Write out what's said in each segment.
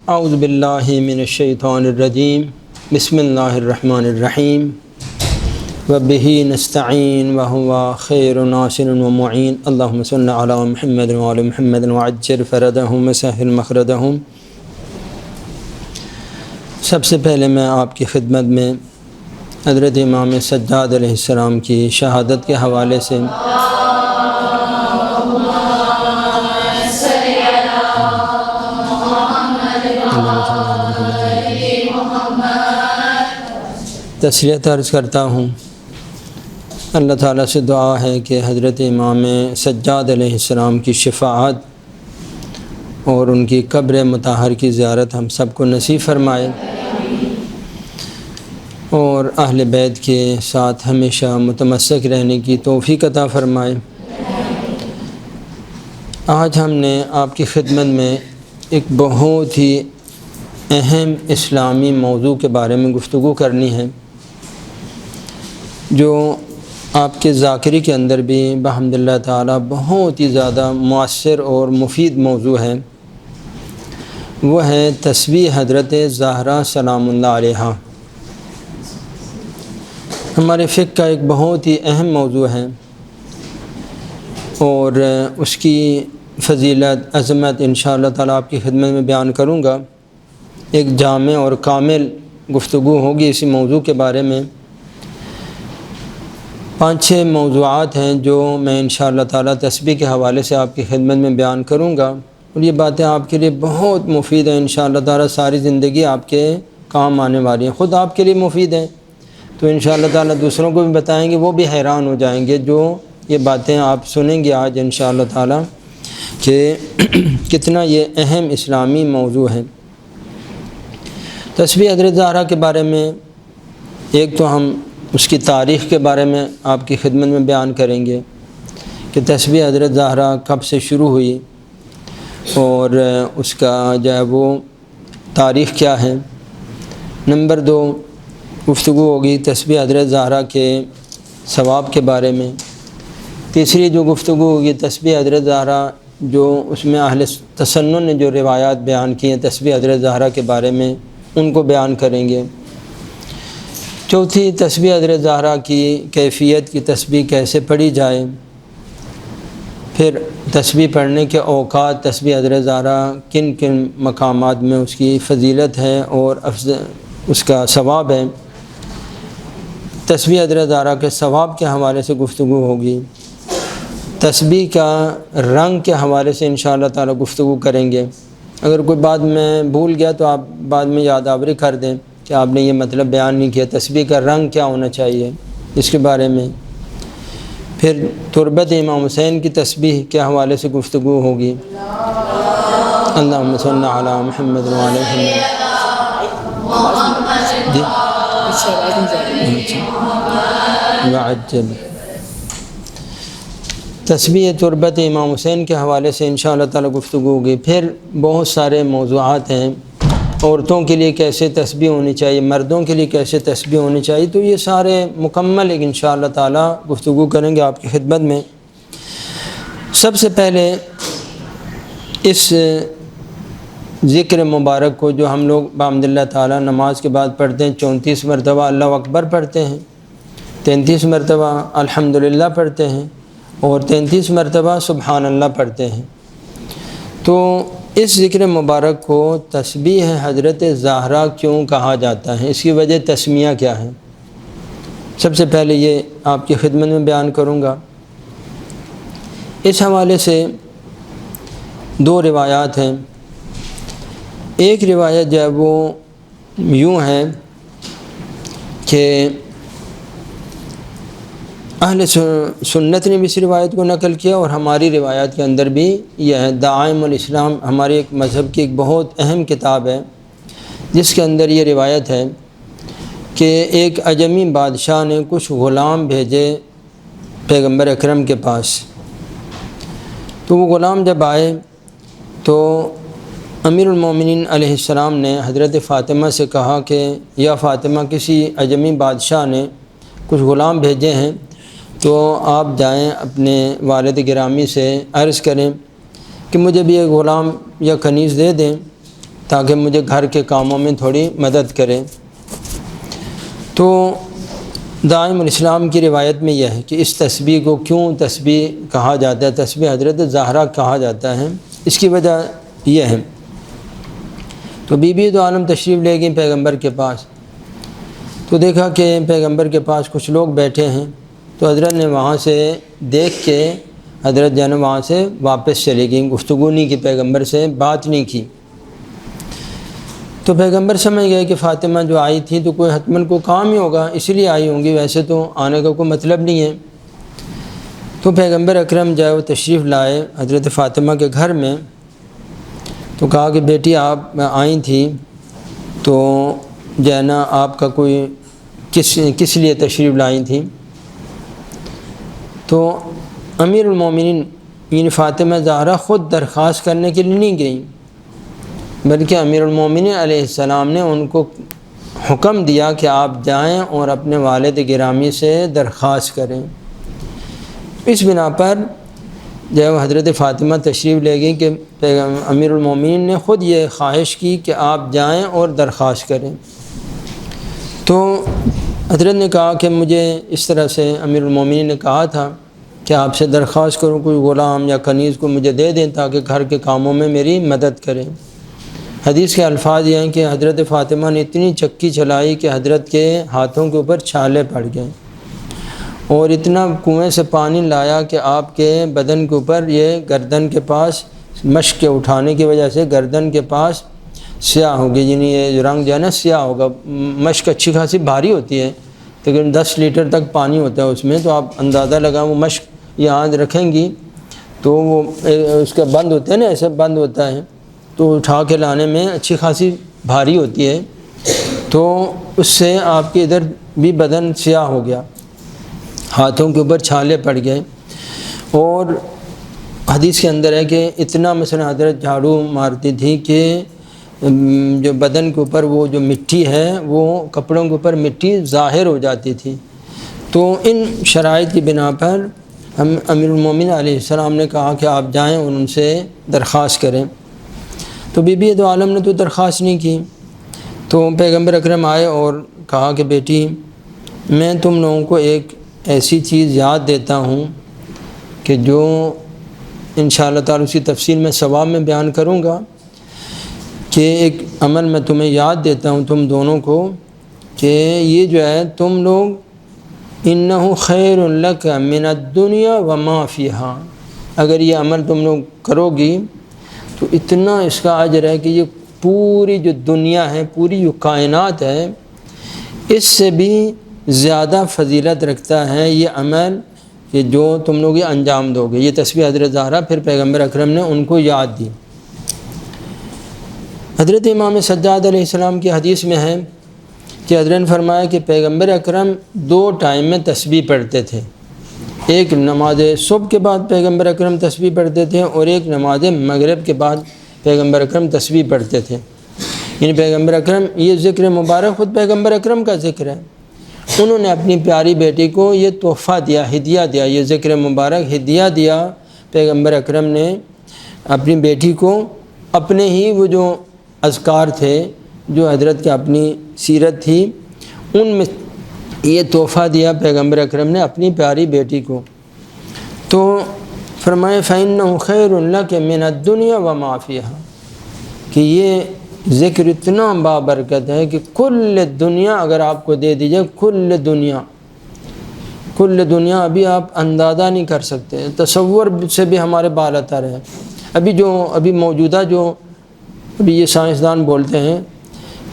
اعوذ باللہ من الشیطان الرجیم بسم اللہ الرحمن الرحیم وبہ نستعین وہو خیر ناصر ومعین اللہم صل علی محمد وعلی محمد وعجل فرجہم وسہل مخرجہم۔ سب سے پہلے میں آپ کی خدمت میں حضرت امام سجاد علیہ السلام کی شہادت کے حوالے سے تسلیت عرض کرتا ہوں۔ اللہ تعالیٰ سے دعا ہے کہ حضرت امام سجاد علیہ السلام کی شفاعت اور ان کی قبر مطہر کی زیارت ہم سب کو نصیب فرمائے اور اہل بیت کے ساتھ ہمیشہ متمسک رہنے کی توفیق عطا فرمائے۔ آج ہم نے آپ کی خدمت میں ایک بہت ہی اہم اسلامی موضوع کے بارے میں گفتگو کرنی ہے، جو آپ کے ذاکری کے اندر بھی بحمد اللہ تعالیٰ بہت ہی زیادہ مؤثر اور مفید موضوع ہے۔ وہ ہے تسبیح حضرت زہرا سلام اللہ علیہا۔ ہمارے فقہ کا ایک بہت ہی اہم موضوع ہے اور اس کی فضیلت عظمت انشاءاللہ تعالیٰ آپ کی خدمت میں بیان کروں گا۔ ایک جامع اور کامل گفتگو ہوگی اسی موضوع کے بارے میں۔ 5-6 موضوعات ہیں جو میں انشاءاللہ تعالیٰ تسبیح کے حوالے سے آپ کی خدمت میں بیان کروں گا، اور یہ باتیں آپ کے لیے بہت مفید ہیں انشاءاللہ تعالیٰ، ساری زندگی آپ کے کام آنے والی ہیں، خود آپ کے لیے مفید ہیں تو انشاءاللہ تعالیٰ دوسروں کو بھی بتائیں گے، وہ بھی حیران ہو جائیں گے جو یہ باتیں آپ سنیں گے آج انشاءاللہ تعالیٰ کہ کتنا یہ اہم اسلامی موضوع ہے۔ تسبیح حضرت زہرا کے بارے میں ایک تو ہم اس کی تاریخ کے بارے میں آپ کی خدمت میں بیان کریں گے کہ تسبیح حضرت زہرا کب سے شروع ہوئی اور اس کا جو ہے وہ تاریخ کیا ہے۔ نمبر 2 گفتگو ہوگی تسبیح حضرت زہرا کے ثواب کے بارے میں۔ تیسری جو گفتگو ہوگی تسبیح حضرت زہرا، جو اس میں اہل تسنن نے جو روایات بیان کی ہیں تسبیح حضرت زہرا کے بارے میں، ان کو بیان کریں گے۔ چوتھی تسبیح حضرت زہرا کی کیفیت کی تسبیح کیسے پڑھی جائے، پھر تسبیح پڑھنے کے اوقات، تسبیح حضرت زہرا کن کن مقامات میں اس کی فضیلت ہے اور اس کا ثواب ہے۔ تسبیح حضرت زہرا کے ثواب کے حوالے سے گفتگو ہوگی۔ تسبیح کا رنگ کے حوالے سے انشاءاللہ تعالی گفتگو کریں گے۔ اگر کوئی بات میں بھول گیا تو آپ بعد میں یاد آوری کر دیں کہ آپ نے یہ مطلب بیان نہیں کیا، تسبیح کا رنگ کیا ہونا چاہیے اس کے بارے میں۔ پھر تربت امام حسین کی تسبیح کے حوالے سے گفتگو ہوگی۔ اللہم صل علی محمد وعلی محمد وعجل۔ تسبیح تربت امام حسین کے حوالے سے انشاءاللہ تعالی گفتگو ہوگی۔ پھر بہت سارے موضوعات ہیں، عورتوں کے لیے کیسے تسبیح ہونی چاہیے، مردوں کے لیے کیسے تسبیح ہونی چاہیے، تو یہ سارے مکمل ایک انشاءاللہ تعالی گفتگو کریں گے آپ کی خدمت میں۔ سب سے پہلے اس ذکر مبارک کو جو ہم لوگ بحمد اللہ تعالی نماز کے بعد پڑھتے ہیں، 34 مرتبہ اللہ اکبر پڑھتے ہیں، 33 مرتبہ الحمدللہ پڑھتے ہیں اور 33 مرتبہ سبحان اللہ پڑھتے ہیں، تو اس ذکر مبارک کو تسبیح حضرت زہرا کیوں کہا جاتا ہے، اس کی وجہ تسمیہ کیا ہے، سب سے پہلے یہ آپ کی خدمت میں بیان کروں گا۔ اس حوالے سے 2 روایات ہیں۔ ایک روایت جو ہے وہ یوں ہے کہ اہل سنت نے بھی اس روایت کو نقل کیا اور ہماری روایات کے اندر بھی یہ ہے۔ دعائم الاسلام ہمارے ایک مذہب کی ایک بہت اہم کتاب ہے، جس کے اندر یہ روایت ہے کہ ایک عجمی بادشاہ نے کچھ غلام بھیجے پیغمبر اکرم کے پاس، تو وہ غلام جب آئے تو امیر المومنین علیہ السلام نے حضرت فاطمہ سے کہا کہ یا فاطمہ، کسی عجمی بادشاہ نے کچھ غلام بھیجے ہیں تو آپ جائیں اپنے والد گرامی سے عرض کریں کہ مجھے بھی ایک غلام یا کنیز دے دیں تاکہ مجھے گھر کے کاموں میں تھوڑی مدد کرے۔ تو دائم الاسلام کی روایت میں یہ ہے کہ اس تسبیح کو کیوں تسبیح کہا جاتا ہے، تسبیح حضرت زہرا کہا جاتا ہے، اس کی وجہ یہ ہے۔ تو بی بی دو عالم تشریف لے گئیں پیغمبر کے پاس، تو دیکھا کہ پیغمبر کے پاس کچھ لوگ بیٹھے ہیں، تو حضرت نے وہاں سے دیکھ کے حضرت جانا وہاں سے واپس چلی گئیں، گفتگو نہیں کی، پیغمبر سے بات نہیں کی۔ تو پیغمبر سمجھ گئے کہ فاطمہ جو آئی تھی تو کوئی حتماً کو کام ہی ہوگا، اسی لیے آئی ہوں گی، ویسے تو آنے کا کوئی مطلب نہیں ہے۔ تو پیغمبر اکرم جو ہے وہ تشریف لائے حضرت فاطمہ کے گھر میں، تو کہا کہ بیٹی آپ آئی تھیں تو جو ہے نا آپ کا کوئی کس لیے تشریف لائی تھیں؟ تو امیر المومنین یعنی فاطمہ زہرا خود درخواست کرنے کے لیے نہیں گئیں، بلکہ امیر المومنین علیہ السلام نے ان کو حکم دیا کہ آپ جائیں اور اپنے والد گرامی سے درخواست کریں۔ اس بنا پر جب حضرت فاطمہ تشریف لے گئی کہ امیر المومنین نے خود یہ خواہش کی کہ آپ جائیں اور درخواست کریں۔ تو حضرت نے کہا کہ مجھے اس طرح سے امیر المومنین نے کہا تھا کہ آپ سے درخواست کروں کوئی غلام یا کنیز کو مجھے دے دیں تاکہ گھر کے کاموں میں میری مدد کریں۔ حدیث کے الفاظ یہ ہیں کہ حضرت فاطمہ نے اتنی چکی چلائی کہ حضرت کے ہاتھوں کے اوپر چھالے پڑ گئے، اور اتنا کنویں سے پانی لایا کہ آپ کے بدن کے اوپر یہ گردن کے پاس مشق کے اٹھانے کی وجہ سے گردن کے پاس سیاہ ہو گئی، یعنی یہ رنگ جو ہے نا سیاہ ہوگا۔ مشق اچھی خاصی بھاری ہوتی ہے، تقریباً 10 لیٹر تک پانی ہوتا ہے اس میں، تو آپ اندازہ لگائیں وہ مشق یہاں رکھیں گی تو وہ اس کا بند ہوتا ہے نا، ایسے بند ہوتا ہے، تو اٹھا کے لانے میں اچھی خاصی بھاری ہوتی ہے، تو اس سے آپ کے ادھر بھی بدن سیاہ ہو گیا، ہاتھوں کے اوپر چھالے پڑ گئے۔ اور حدیث کے اندر ہے کہ اتنا مثلا حضرت جھاڑو مارتی تھی کہ جو بدن کے اوپر وہ جو مٹی ہے وہ کپڑوں کے اوپر مٹی ظاہر ہو جاتی تھی۔ تو ان شرائط کی بنا پر ہم امیر المومنین علیہ السلام نے کہا کہ آپ جائیں اور ان سے درخواست کریں۔ تو بی بی دو عالم نے تو درخواست نہیں کی، تو پیغمبر اکرم آئے اور کہا کہ بیٹی میں تم لوگوں کو ایک ایسی چیز یاد دیتا ہوں کہ جو انشاءاللہ تعالی اس کی تفصیل میں ثواب میں بیان کروں گا، کہ ایک عمل میں تمہیں یاد دیتا ہوں تم دونوں کو، کہ یہ جو ہے تم لوگ انہ خیر لک من الدنیا وما فیہا، اگر یہ عمل تم لوگ کرو گی تو اتنا اس کا اجر ہے کہ یہ پوری جو دنیا ہے، پوری جو کائنات ہے، اس سے بھی زیادہ فضیلت رکھتا ہے یہ عمل کہ جو تم لوگ یہ انجام دو گے۔ یہ تسبیح حضرت زہرا پھر پیغمبر اکرم نے ان کو یاد دی۔ حضرت امام سجاد علیہ السلام کی حدیث میں ہے کہ حضرت نے فرمایا کہ پیغمبر اکرم 2 ٹائم میں تسبیح پڑھتے تھے، ایک نماز صبح کے بعد پیغمبر اکرم تسبیح پڑھتے تھے، اور ایک نماز مغرب کے بعد پیغمبر اکرم تسبیح پڑھتے تھے۔ یعنی پیغمبر اکرم، یہ ذکر مبارک خود پیغمبر اکرم کا ذکر ہے، انہوں نے اپنی پیاری بیٹی کو یہ تحفہ دیا، ہدیہ دیا، یہ ذکر مبارک ہدیہ دیا پیغمبر اکرم نے اپنی بیٹی کو، اپنے ہی وہ جو اذکار تھے جو حضرت کی اپنی سیرت تھی ان میں یہ تحفہ دیا پیغمبر اکرم نے اپنی پیاری بیٹی کو۔ تو فرمائے فَإِنَّهُ خَيْرٌ لَكَ مِنَ الدُّنْيَا وَمَا فِيهَا، کہ یہ ذکر اتنا بابرکت ہے کہ کل دنیا اگر آپ کو دے دیجئے، کل دنیا ابھی آپ اندازہ نہیں کر سکتے، تصور سے بھی ہمارے بال اتر ہے۔ ابھی موجودہ جو ابھی یہ سائنسدان بولتے ہیں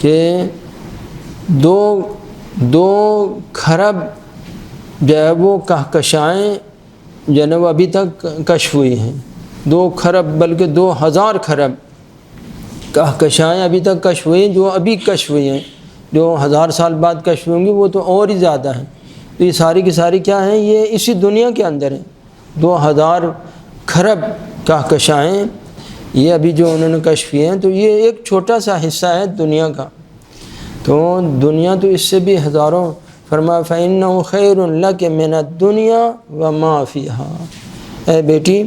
کہ 2 خرب جو ہے وہ کہکشائیں جو ہے وہ ابھی تک کشف ہوئی ہیں، 2 خرب بلکہ 2000 خرب کہکشائیں ابھی تک کشف ہوئی ہیں، جو ابھی کشف ہوئی ہیں، جو 1000 سال بعد کشف ہوں گی وہ تو اور ہی زیادہ ہیں۔ تو یہ ساری کی ساری کیا ہیں؟ یہ اسی دنیا کے اندر ہیں، 2000 خرب کہکشائیں یہ ابھی جو انہوں نے کشف کیے ہیں، تو یہ ایک چھوٹا سا حصہ ہے دنیا کا، تو دنیا تو اس سے بھی ہزاروں۔ فرمایا فَإِنَّهُ خَيْرٌ لَكَ مِنَ الدُّنْيَا وَمَا فِيهَا، اے بیٹی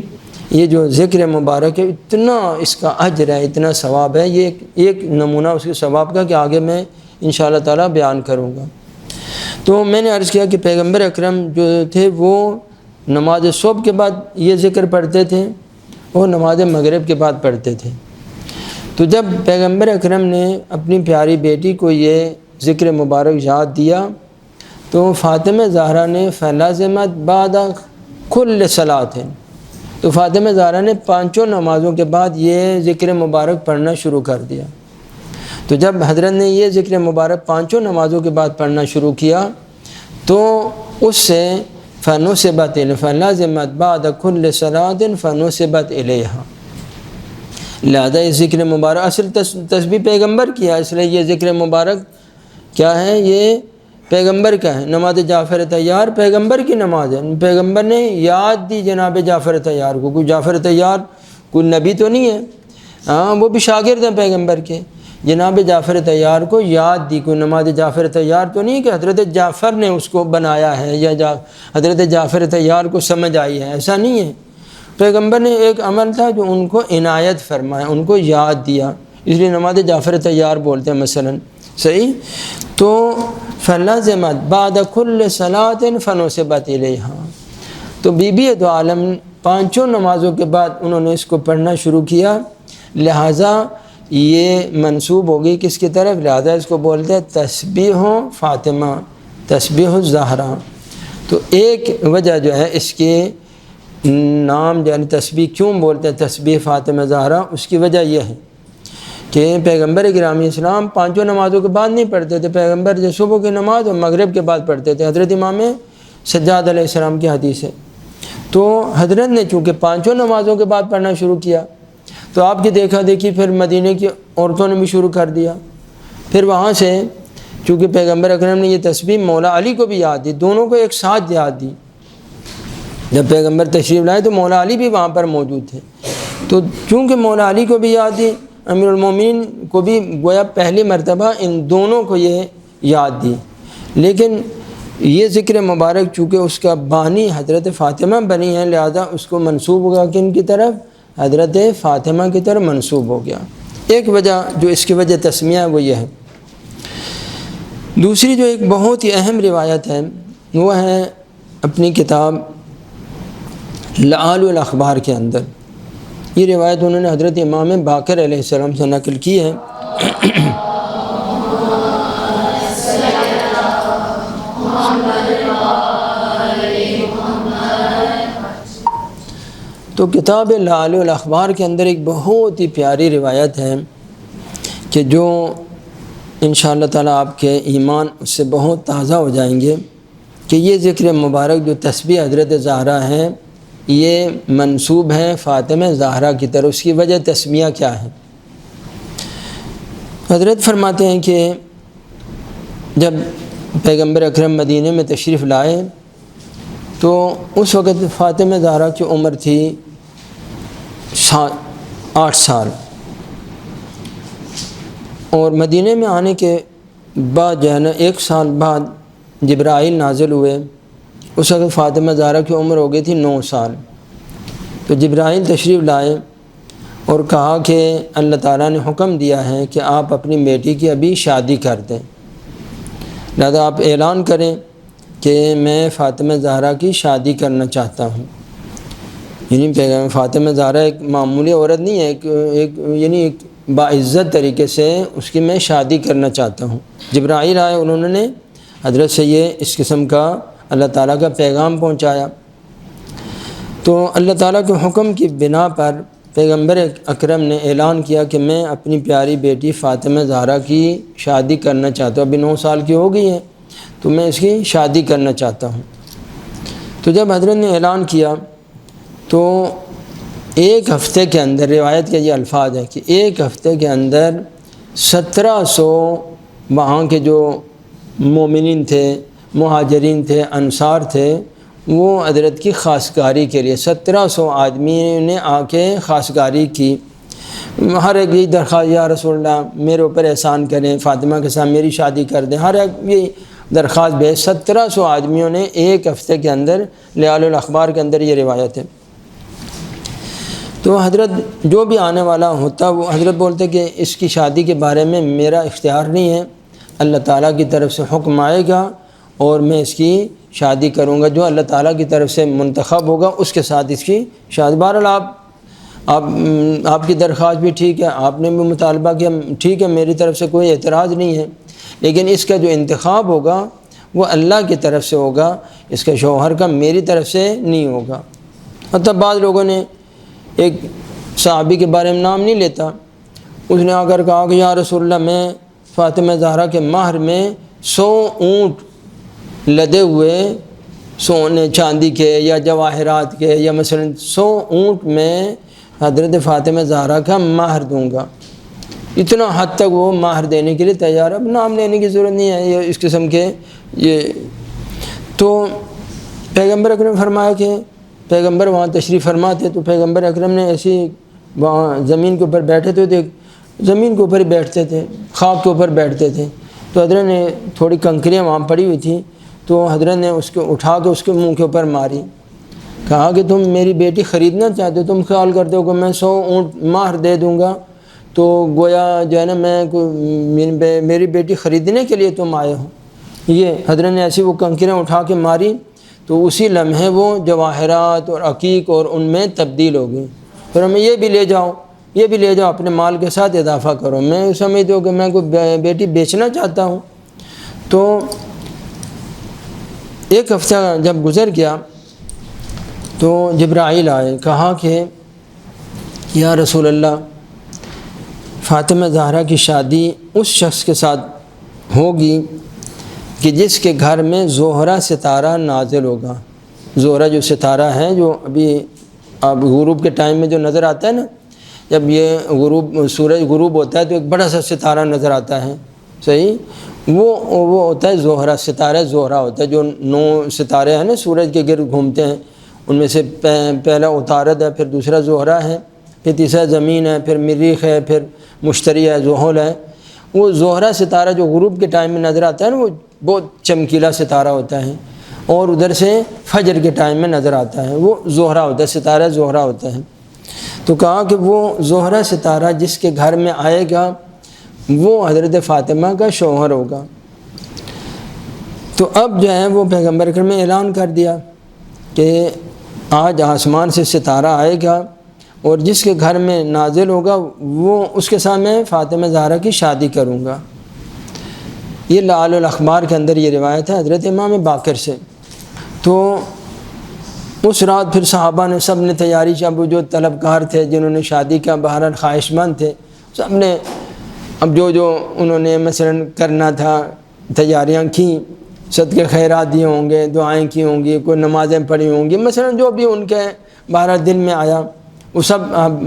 یہ جو ذکر مبارک ہے اتنا اس کا اجر ہے، اتنا ثواب ہے، یہ ایک نمونہ اس کے ثواب کا کہ آگے میں انشاءاللہ تعالیٰ بیان کروں گا۔ تو میں نے عرض کیا کہ پیغمبر اکرم جو تھے وہ نماز صبح کے بعد یہ ذکر پڑھتے تھے اور نماز مغرب کے بعد پڑھتے تھے۔ تو جب پیغمبر اکرم نے اپنی پیاری بیٹی کو یہ ذکر مبارک یاد دیا تو فاطمہ زہرا نے فلازمت بعد کل صلاۃ، تو فاطمہ زہرا نے 5 نمازوں کے بعد یہ ذکر مبارک پڑھنا شروع کر دیا۔ تو جب حضرت نے یہ ذکر مبارک 5 نمازوں کے بعد پڑھنا شروع کیا تو اس سے فنسبت فلازمت بعد کل صلاۃ فنسبت الیہا، لہذا یہ ذکر مبارک اصل تسبیح پیغمبر کی ہے، اس لیے یہ ذکر مبارک کیا ہے، یہ پیغمبر کا ہے۔ نماز جعفر طیار پیغمبر کی نماز ہے، پیغمبر نے یاد دی جناب جعفر طیار کو۔ کوئی جعفر طیار کوئی نبی تو نہیں ہے، ہاں وہ بھی شاگرد ہیں پیغمبر کے، جناب جعفر طیار کو یاد دی۔ کوئی نماز جعفر طیار تو نہیں کہ حضرت جعفر نے اس کو بنایا ہے یا حضرت جعفر طیار کو سمجھ آئی ہے، ایسا نہیں ہے۔ پیغمبر نے ایک عمل تھا جو ان کو عنایت فرمایا، ان کو یاد دیا، اس لیے نماز جعفر طیار بولتے ہیں مثلا، صحیح۔ تو فلازمت بعد کل صلاۃ فنسبت الیہا، تو بی بی دو عالم 5 نمازوں کے بعد انہوں نے اس کو پڑھنا شروع کیا، لہٰذا یہ منسوب ہوگی کس کی طرف، لہٰذا اس کو بولتے ہیں تسبیح فاطمہ، تسبیح الزہرا۔ تو ایک وجہ جو ہے اس کے نام یعنی تسبیح کیوں بولتے ہیں تسبیح فاطمہ زہرا، اس کی وجہ یہ ہے کہ پیغمبر گرامی اسلام 5 نمازوں کے بعد نہیں پڑھتے تھے، پیغمبر جو صبح کی نماز اور مغرب کے بعد پڑھتے تھے، حضرت امام سجاد علیہ السلام کی حدیث ہے۔ تو حضرت نے چونکہ 5 نمازوں کے بعد پڑھنا شروع کیا تو آپ کی دیکھا دیکھی پھر مدینے کی عورتوں نے بھی شروع کر دیا، پھر وہاں سے چونکہ پیغمبر اکرم نے یہ تسبیح مولا علی کو بھی یاد دی، دونوں کو ایک ساتھ یاد دی۔ جب پیغمبر تشریف لائے تو مولا علی بھی وہاں پر موجود تھے، تو چونکہ مولا علی کو بھی یاد دی، امیر المومنین کو بھی گویا پہلی مرتبہ ان دونوں کو یہ یاد دی۔ لیکن یہ ذکر مبارک چونکہ اس کا بانی حضرت فاطمہ بنی ہے، لہذا اس کو منسوب ہوگا کن کی طرف، حضرت فاطمہ کی طرف منسوب ہو گیا۔ ایک وجہ جو اس کی وجہ تسمیہ ہے وہ یہ ہے۔ دوسری جو ایک بہت ہی اہم روایت ہے وہ ہے اپنی کتاب لآل الاخبار کے اندر، یہ روایت انہوں نے حضرت امام باقر علیہ السلام سے نقل کی ہے۔ تو کتاب لآل الاخبار کے اندر ایک بہت ہی پیاری روایت ہے کہ جو انشاءاللہ تعالیٰ آپ کے ایمان اس سے بہت تازہ ہو جائیں گے کہ یہ ذکر مبارک جو تسبیح حضرت زہرا ہے یہ منسوب ہے فاطمہ زہرا کی طرف۔ اس کی وجہ تسمیہ کیا ہے؟ حضرت فرماتے ہیں کہ جب پیغمبر اکرم مدینہ میں تشریف لائے تو اس وقت فاطمہ زہرا کی عمر تھی 8 سال، اور مدینہ میں آنے کے بعد جو ہے نا 1 سال بعد جبرائیل نازل ہوئے، اس وقت فاطمہ زہرا کی عمر ہو گئی تھی 9 سال۔ تو جبرائیل تشریف لائے اور کہا کہ اللہ تعالیٰ نے حکم دیا ہے کہ آپ اپنی بیٹی کی ابھی شادی کر دیں، لہذا آپ اعلان کریں کہ میں فاطمہ زہرا کی شادی کرنا چاہتا ہوں۔ یعنی پیغمبر فاطمہ زہرا ایک معمولی عورت نہیں ہے، ایک باعزت طریقے سے اس کی میں شادی کرنا چاہتا ہوں۔ جبرائیل آئے، انہوں نے حضرت سے یہ اس قسم کا اللہ تعالیٰ کا پیغام پہنچایا۔ تو اللہ تعالیٰ کے حکم کی بنا پر پیغمبر اکرم نے اعلان کیا کہ میں اپنی پیاری بیٹی فاطمہ زہرا کی شادی کرنا چاہتا ہوں، ابھی 9 سال کی ہو گئی ہے تو میں اس کی شادی کرنا چاہتا ہوں۔ تو جب حضرت نے اعلان کیا تو 1 ہفتے کے اندر، روایت کے یہ الفاظ ہے کہ 1 ہفتے کے اندر 1700 وہاں کے جو مومنین تھے، مہاجرین تھے، انصار تھے، وہ حضرت کی خواستگاری کے لیے 1700 آدمی نے آ کے خواستگاری کی۔ ہر ایک یہ درخواست، یا رسول اللہ میرے اوپر احسان کریں، فاطمہ کے ساتھ میری شادی کر دیں، ہر ایک یہ درخواست بھیج 1700 آدمیوں نے 1 ہفتے کے اندر لآل الاخبار کے اندر یہ روایت ہے۔ تو حضرت جو بھی آنے والا ہوتا وہ حضرت بولتے کہ اس کی شادی کے بارے میں میرا اختیار نہیں ہے، اللہ تعالیٰ کی طرف سے حکم آئے گا اور میں اس کی شادی کروں گا، جو اللہ تعالیٰ کی طرف سے منتخب ہوگا اس کے ساتھ اس کی شادی۔ بہرحال آپ کی درخواست بھی ٹھیک ہے، آپ نے بھی مطالبہ کیا، ٹھیک ہے، میری طرف سے کوئی اعتراض نہیں ہے، لیکن اس کا جو انتخاب ہوگا وہ اللہ کی طرف سے ہوگا، اس کے شوہر کا میری طرف سے نہیں ہوگا۔ مطلب بعض لوگوں نے ایک صحابی کے بارے میں نام نہیں لیتا، اس نے آ کر کہا کہ یا رسول اللہ میں فاطمہ زہرا کے مہر میں 100 اونٹ لدے ہوئے سونے چاندی کے یا جواہرات کے یا مثلا 100 اونٹ میں حضرت فاطمہ زہرا کا مہر دوں گا۔ اتنا حد تک وہ مہر دینے کے لیے تیار ہے، اب نام لینے کی ضرورت نہیں ہے، یہ اس قسم کے یہ تو پیغمبر اکرم نے فرمایا کہ پیغمبر وہاں تشریف فرما تھے، تو پیغمبر اکرم نے ایسی وہاں زمین کے اوپر بیٹھے تھے، زمین کے اوپر ہی بیٹھتے تھے، خاک کے اوپر بیٹھتے تھے، تو حضرت نے تھوڑی کنکریاں وہاں پڑی ہوئی تھیں، تو حضرت نے اس کو اٹھا کے اس کے منہ کے اوپر ماری، کہا کہ تم میری بیٹی خریدنا چاہتے ہو، تم خیال کرتے ہو کہ میں 100 اونٹ مہر دے دوں گا، تو گویا جو ہے نا میں میری بیٹی خریدنے کے لیے تم آئے ہو۔ یہ حضرت نے ایسی وہ کنکریاں اٹھا کے ماری، تو اسی لمحے وہ جواہرات اور عقیق اور ان میں تبدیل ہو گئی۔ پھر ہمیں یہ بھی لے جاؤ، یہ بھی لے جاؤ، اپنے مال کے ساتھ اضافہ کرو، میں سمجھتے ہو کہ میں کوئی بیٹی بیچنا چاہتا ہوں۔ تو ایک ہفتہ جب گزر گیا تو جبرائیل آئے، کہا کہ یا رسول اللہ فاطمہ زہرا کی شادی اس شخص کے ساتھ ہوگی کہ جس کے گھر میں زہرہ ستارہ نازل ہوگا۔ زہرہ جو ستارہ ہے جو ابھی اب غروب کے ٹائم میں جو نظر آتا ہے نا، جب یہ سورج غروب ہوتا ہے تو ایک بڑا سا ستارہ نظر آتا ہے، صحیح، وہ ہوتا ہے زہرہ، ستارہ زہرہ ہوتا ہے، جو 9 ستارے ہیں نا سورج کے گرد گھومتے ہیں، ان میں سے پہلا عطارد ہے، پھر دوسرا زہرہ ہے، پھر تیسرا زمین ہے، پھر مریخ ہے، پھر مشتری ہے، زحل ہے۔ وہ زہرہ ستارہ جو غروب کے ٹائم میں نظر آتا ہے نا، وہ بہت چمکیلا ستارہ ہوتا ہے، اور ادھر سے فجر کے ٹائم میں نظر آتا ہے، وہ زہرہ ہوتا ہے، ستارہ زہرہ ہوتا ہے۔ تو کہا کہ وہ زہرہ ستارہ جس کے گھر میں آئے گا وہ حضرت فاطمہ کا شوہر ہوگا۔ تو اب جو ہے وہ پیغمبر اکرم نے اعلان کر دیا کہ آج آسمان سے ستارہ آئے گا اور جس کے گھر میں نازل ہوگا وہ اس کے ساتھ میں فاطمہ زہرا کی شادی کروں گا۔ یہ لعل الاخبار کے اندر یہ روایت ہے حضرت امام باقر سے۔ تو اس رات پھر صحابہ نے سب نے تیاری، جب جو طلبکار تھے جنہوں نے شادی کا بہرحال خواہش مند تھے، سب نے اب جو انہوں نے مثلا کرنا تھا تیاریاں کی، صدقے خیرات دیے ہوں گے، دعائیں کی ہوں گی، کوئی نمازیں پڑھی ہوں گی، مثلا جو بھی ان کے بہرحال دل میں آیا، وہ سب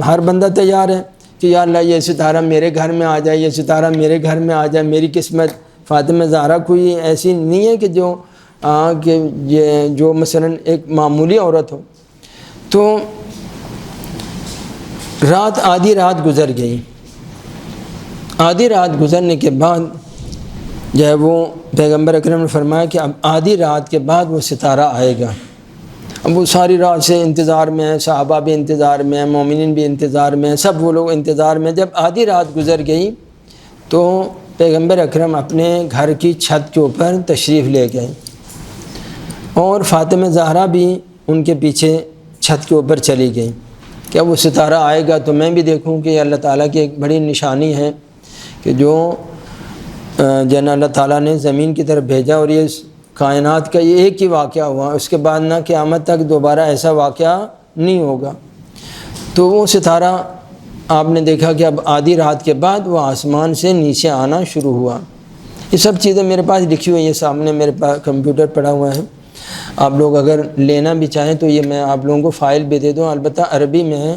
ہر بندہ تیار ہے کہ یا اللہ یہ ستارہ میرے گھر میں آ جائے، یہ ستارہ میرے گھر میں آ جائے، میری قسمت فاطمہ زہرا کوئی ایسی نہیں ہے کہ جو مثلا ایک معمولی عورت ہو۔ تو آدھی رات گزر گئی، آدھی رات گزرنے کے بعد جو ہے وہ پیغمبر اکرم نے فرمایا کہ اب آدھی رات کے بعد وہ ستارہ آئے گا۔ اب وہ ساری رات سے انتظار میں ہیں، صحابہ بھی انتظار میں ہیں، مومنین بھی انتظار میں ہیں، سب وہ لوگ انتظار میں۔ جب آدھی رات گزر گئی تو پیغمبر اکرم اپنے گھر کی چھت کے اوپر تشریف لے گئے، اور فاطمہ زہرا بھی ان کے پیچھے چھت کے اوپر چلی گئی کہ اب وہ ستارہ آئے گا تو میں بھی دیکھوں کہ یہ اللہ تعالیٰ کی ایک بڑی نشانی ہے کہ جو جن اللہ تعالیٰ نے زمین کی طرف بھیجا، اور یہ کائنات کا یہ ایک ہی واقعہ ہوا، اس کے بعد نہ قیامت تک دوبارہ ایسا واقعہ نہیں ہوگا۔ تو وہ ستارہ آپ نے دیکھا کہ اب آدھی رات کے بعد وہ آسمان سے نیچے آنا شروع ہوا۔ یہ سب چیزیں میرے پاس لکھی ہوئی ہیں، سامنے میرے پاس کمپیوٹر پڑا ہوا ہے، آپ لوگ اگر لینا بھی چاہیں تو یہ میں آپ لوگوں کو فائل بھی دے دوں، البتہ عربی میں ہے،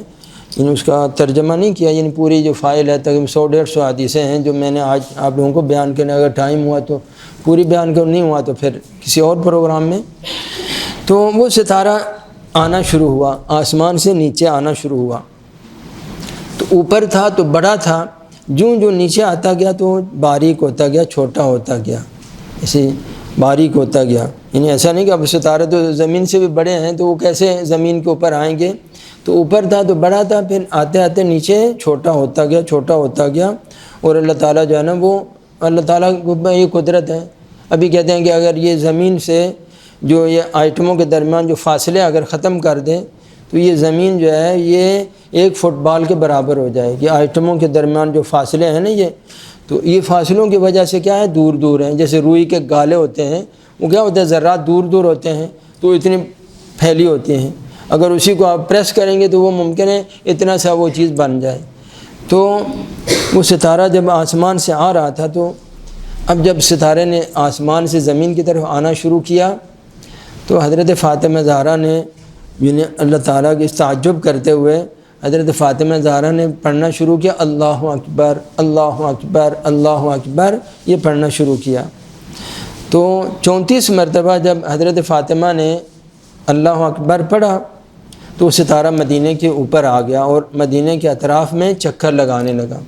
یعنی اس کا ترجمہ نہیں کیا، یعنی پوری جو فائل ہے تقریباً 100-150 حدیثیں ہیں جو میں نے آج آپ لوگوں کو بیان کرنے، اگر ٹائم ہوا تو پوری بیان کروں، نہیں ہوا تو پھر کسی اور پروگرام میں۔ تو وہ ستارہ آنا شروع ہوا، آسمان سے نیچے آنا شروع ہوا، تو اوپر تھا تو بڑا تھا، جو نیچے آتا گیا تو باریک ہوتا گیا، چھوٹا ہوتا گیا، اسی باریک ہوتا گیا۔ یعنی ایسا نہیں کہ اب ستارے تو زمین سے بھی بڑے ہیں تو وہ کیسے زمین کے اوپر آئیں گے، تو اوپر تھا تو بڑا تھا، پھر آتے آتے نیچے چھوٹا ہوتا گیا، چھوٹا ہوتا گیا، اور اللہ تعالیٰ جو ہے نا وہ اللہ تعالیٰ کو یہ قدرت ہے۔ ابھی کہتے ہیں کہ اگر یہ زمین سے جو یہ آئٹموں کے درمیان جو فاصلے اگر ختم کر دیں تو یہ زمین جو ہے یہ 1 فٹ بال کے برابر ہو جائے گی۔ آئٹموں کے درمیان جو فاصلے ہیں نا تو یہ فاصلوں کی وجہ سے کیا ہے دور دور ہیں۔ جیسے روئی کے گالے ہوتے ہیں، وہ کیا ہوتا ہے ذرات دور دور ہوتے ہیں تو اتنی پھیلی ہوتی ہیں، اگر اسی کو آپ پریس کریں گے تو وہ ممکن ہے اتنا سا وہ چیز بن جائے۔ تو وہ ستارہ جب آسمان سے آ رہا تھا تو اب جب ستارے نے آسمان سے زمین کی طرف آنا شروع کیا تو حضرت فاطمہ زہرا نے یعنی اللہ تعالیٰ کی تعجب کرتے ہوئے حضرت فاطمہ زہرا نے پڑھنا شروع کیا، اللہ اکبر اللہ اکبر اللہ اکبر، یہ پڑھنا شروع کیا۔ تو 34 مرتبہ جب حضرت فاطمہ نے اللہ اکبر پڑھا تو ستارہ مدینے کے اوپر آ گیا اور مدینے کے اطراف میں چکر لگانے لگا۔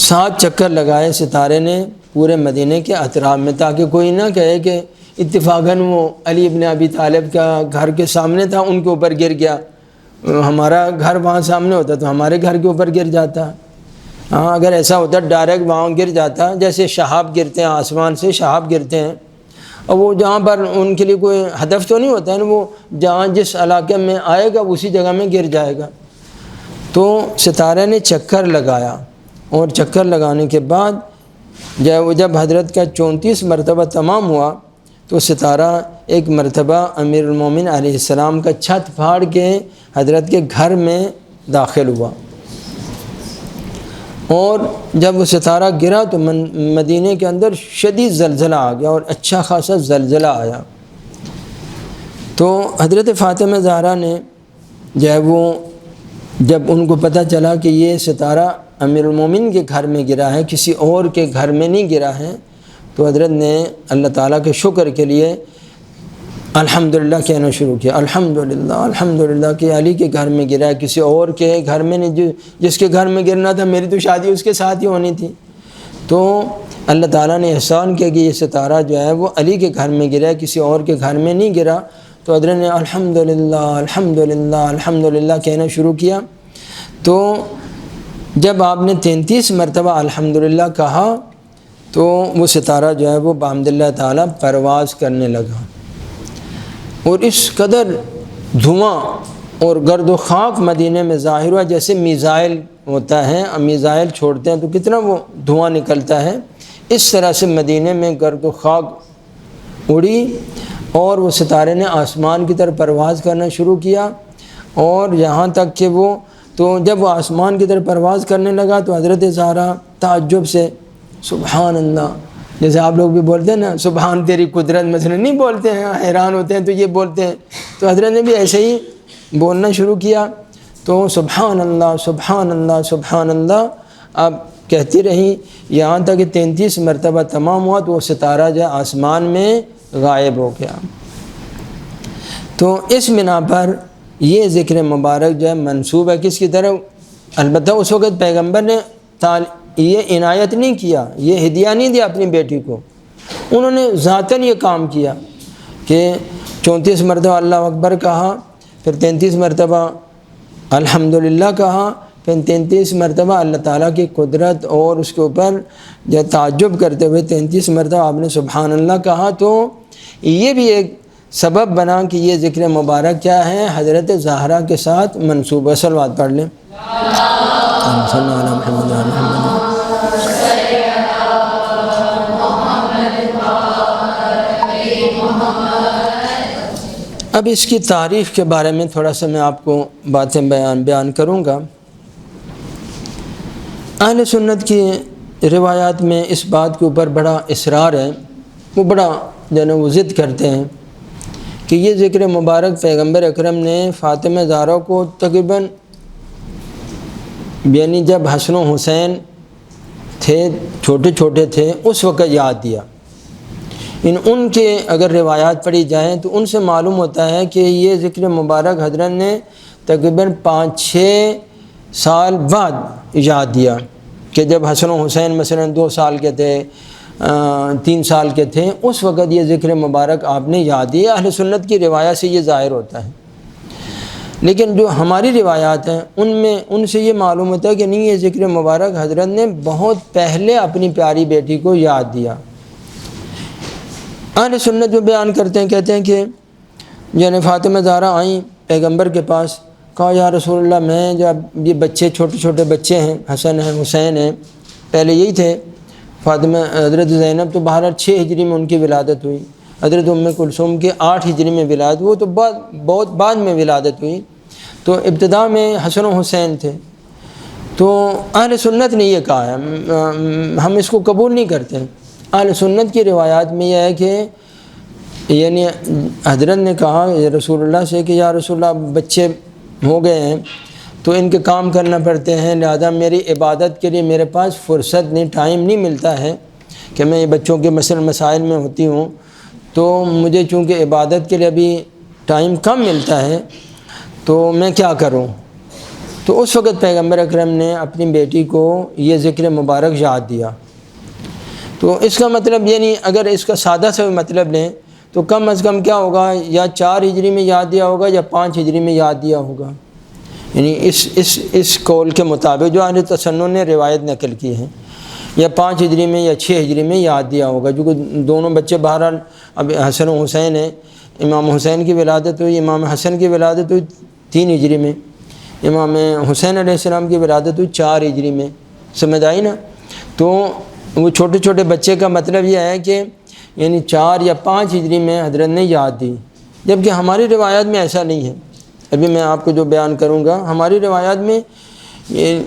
7 چکر لگائے ستارے نے پورے مدینے کے اطراف میں، تاکہ کوئی نہ کہے کہ اتفاقاً وہ علی ابن ابی طالب کا گھر کے سامنے تھا، ان کے اوپر گر گیا، ہمارا گھر وہاں سامنے ہوتا تو ہمارے گھر کے اوپر گر جاتا۔ ہاں اگر ایسا ہوتا ڈائریکٹ وہاں گر جاتا، جیسے شہاب گرتے ہیں، آسمان سے شہاب گرتے ہیں، اور وہ جہاں پر ان کے لیے کوئی ہدف تو نہیں ہوتا ہے نا، وہ جہاں جس علاقے میں آئے گا اسی جگہ میں گر جائے گا۔ تو ستارے نے چکر لگایا، اور چکر لگانے کے بعد جب حضرت کا 34 مرتبہ تمام ہوا تو ستارہ ایک مرتبہ امیر المومن علیہ السلام کا چھت پھاڑ کے حضرت کے گھر میں داخل ہوا، اور جب وہ ستارہ گرا تو مدینے کے اندر شدید زلزلہ آ گیا، اور اچھا خاصا زلزلہ آیا۔ تو حضرت فاطمہ زہرا نے جب ان کو پتہ چلا کہ یہ ستارہ امیر المومن کے گھر میں گرا ہے، کسی اور کے گھر میں نہیں گرا ہے، تو حضرت نے اللہ تعالیٰ کے شکر کے لیے الحمدللہ کہنا شروع کیا، الحمدللہ الحمدللہ کہ علی کے گھر میں گرا ہے، کسی اور کے گھر میں نہیں، جس کے گھر میں گرنا تھا میری تو شادی اس کے ساتھ ہی ہونی تھی۔ تو اللہ تعالیٰ نے احسان کیا کہ یہ ستارہ جو ہے وہ علی کے گھر میں گرا ہے، کسی اور کے گھر میں نہیں گرا۔ تو حضرت نے الحمدللہ الحمدللہ الحمدللہ کہنا شروع کیا۔ تو جب آپ نے 33 مرتبہ الحمدللہ کہا تو وہ ستارہ جو ہے وہ بحمد اللہ تعالیٰ پرواز کرنے لگا، اور اس قدر دھواں اور گرد و خاک مدینے میں ظاہر ہوا، جیسے میزائل ہوتا ہے، میزائل چھوڑتے ہیں تو کتنا وہ دھواں نکلتا ہے، اس طرح سے مدینے میں گرد و خاک اڑی، اور وہ ستارے نے آسمان کی طرف پرواز کرنا شروع کیا، اور یہاں تک کہ تو جب وہ آسمان کی طرف پرواز کرنے لگا تو حضرت زہرا تعجب سے سبحان اللہ، جیسے آپ لوگ بھی بولتے ہیں نا سبحان تیری قدرت، مثلا نہیں بولتے ہیں، حیران ہوتے ہیں تو یہ بولتے ہیں، تو حضرت نے بھی ایسے ہی بولنا شروع کیا۔ تو سبحان اللہ سبحان اللہ سبحان اللہ آپ کہتی رہیں، یہاں تک کہ 33 مرتبہ تمام ہوا تو وہ ستارہ جو آسمان میں غائب ہو گیا۔ تو اس بنا پر یہ ذکر مبارک جو ہے منسوب ہے کس کی طرف؟ البتہ اس وقت پیغمبر نے یہ عنایت نہیں کیا، یہ ہدیہ نہیں دیا اپنی بیٹی کو، انہوں نے ذاتاً یہ کام کیا کہ 34 مرتبہ اللہ اکبر کہا، پھر 33 مرتبہ الحمدللہ کہا، پھر 33 مرتبہ اللہ تعالیٰ کی قدرت اور اس کے اوپر جو تعجب کرتے ہوئے 33 مرتبہ آپ نے سبحان اللہ کہا۔ تو یہ بھی ایک سبب بنا کہ یہ ذکر مبارک کیا ہے حضرت زہرا کے ساتھ منسوبہ۔ صلوات پڑھ لیں۔ اب اس کی تاریخ کے بارے میں تھوڑا سا میں آپ کو باتیں بیان کروں گا۔ اہل سنت کی روایات میں اس بات کے اوپر بڑا اصرار ہے، وہ بڑا وہ ضد کرتے ہیں کہ یہ ذکر مبارک پیغمبر اکرم نے فاطمہ زہرا کو تقریباً یعنی جب حسن و حسین تھے چھوٹے چھوٹے تھے اس وقت یاد دیا۔ ان کے اگر روایات پڑھی جائیں تو ان سے معلوم ہوتا ہے کہ یہ ذکر مبارک حضرت نے تقریباً 5-6 سال بعد یاد دیا، کہ جب حسن و حسین مثلا 2 سال کے تھے 3 سال کے تھے اس وقت یہ ذکر مبارک آپ نے یاد دیا۔ اہل سنت کی روایت سے یہ ظاہر ہوتا ہے۔ لیکن جو ہماری روایات ہیں ان سے یہ معلوم ہوتا ہے کہ نہیں، یہ ذکر مبارک حضرت نے بہت پہلے اپنی پیاری بیٹی کو یاد دیا۔ اہل سنت جو بیان کرتے ہیں، کہتے ہیں کہ یعنی فاطمہ زہرا آئیں پیغمبر کے پاس، کہا یا رسول اللہ، میں جب یہ بچے چھوٹے چھوٹے بچے ہیں، حسن ہیں، حسین ہیں، پہلے یہی تھے، فاطمہ حضرت زینب تو بہرحال 6 ہجری میں ان کی ولادت ہوئی، حضرت ام کلثوم کی 8 ہجری میں ولادت، وہ تو بہت بعد میں ولادت ہوئی، تو ابتدا میں حسن و حسین تھے۔ تو اہل سنت نے یہ کہا ہے، ہم اس کو قبول نہیں کرتے۔ اہل سنت کی روایات میں یہ ہے کہ یعنی حضرت نے کہا رسول اللہ سے کہ یا رسول اللہ، بچے ہو گئے ہیں تو ان کے کام کرنا پڑتے ہیں، لہذا میری عبادت کے لیے میرے پاس فرصت نہیں، ٹائم نہیں ملتا ہے کہ میں بچوں کے مسائل میں ہوتی ہوں، تو مجھے چونکہ عبادت کے لیے ابھی ٹائم کم ملتا ہے تو میں کیا کروں؟ تو اس وقت پیغمبر اکرم نے اپنی بیٹی کو یہ ذکر مبارک یاد دیا۔ تو اس کا مطلب یعنی اگر اس کا سادہ سا مطلب لیں تو کم از کم کیا ہوگا، یا 4 ہجری میں یاد دیا ہوگا یا 5 ہجری میں یاد دیا ہوگا، یعنی اس قول کے مطابق جو اہل تسنن نے روایت نقل کی ہے، یا 5 ہجری میں یا 6 ہجری میں یاد دیا ہوگا، جو کہ دونوں بچے بہرحال اب حسن و حسین ہیں۔ امام حسین کی ولادت ہوئی، امام حسن کی ولادت ہوئی 3 ہجری میں، امام حسین علیہ السلام کی ولادت ہوئی 4 ہجری میں، سمجھ آئی نا؟ تو وہ چھوٹے چھوٹے بچے کا مطلب یہ ہے کہ یعنی 4 یا 5 ہجری میں حضرت نے یاد دی، جبکہ ہماری روایات میں ایسا نہیں ہے۔ ابھی میں آپ کو جو بیان کروں گا، ہماری روایات میں یہ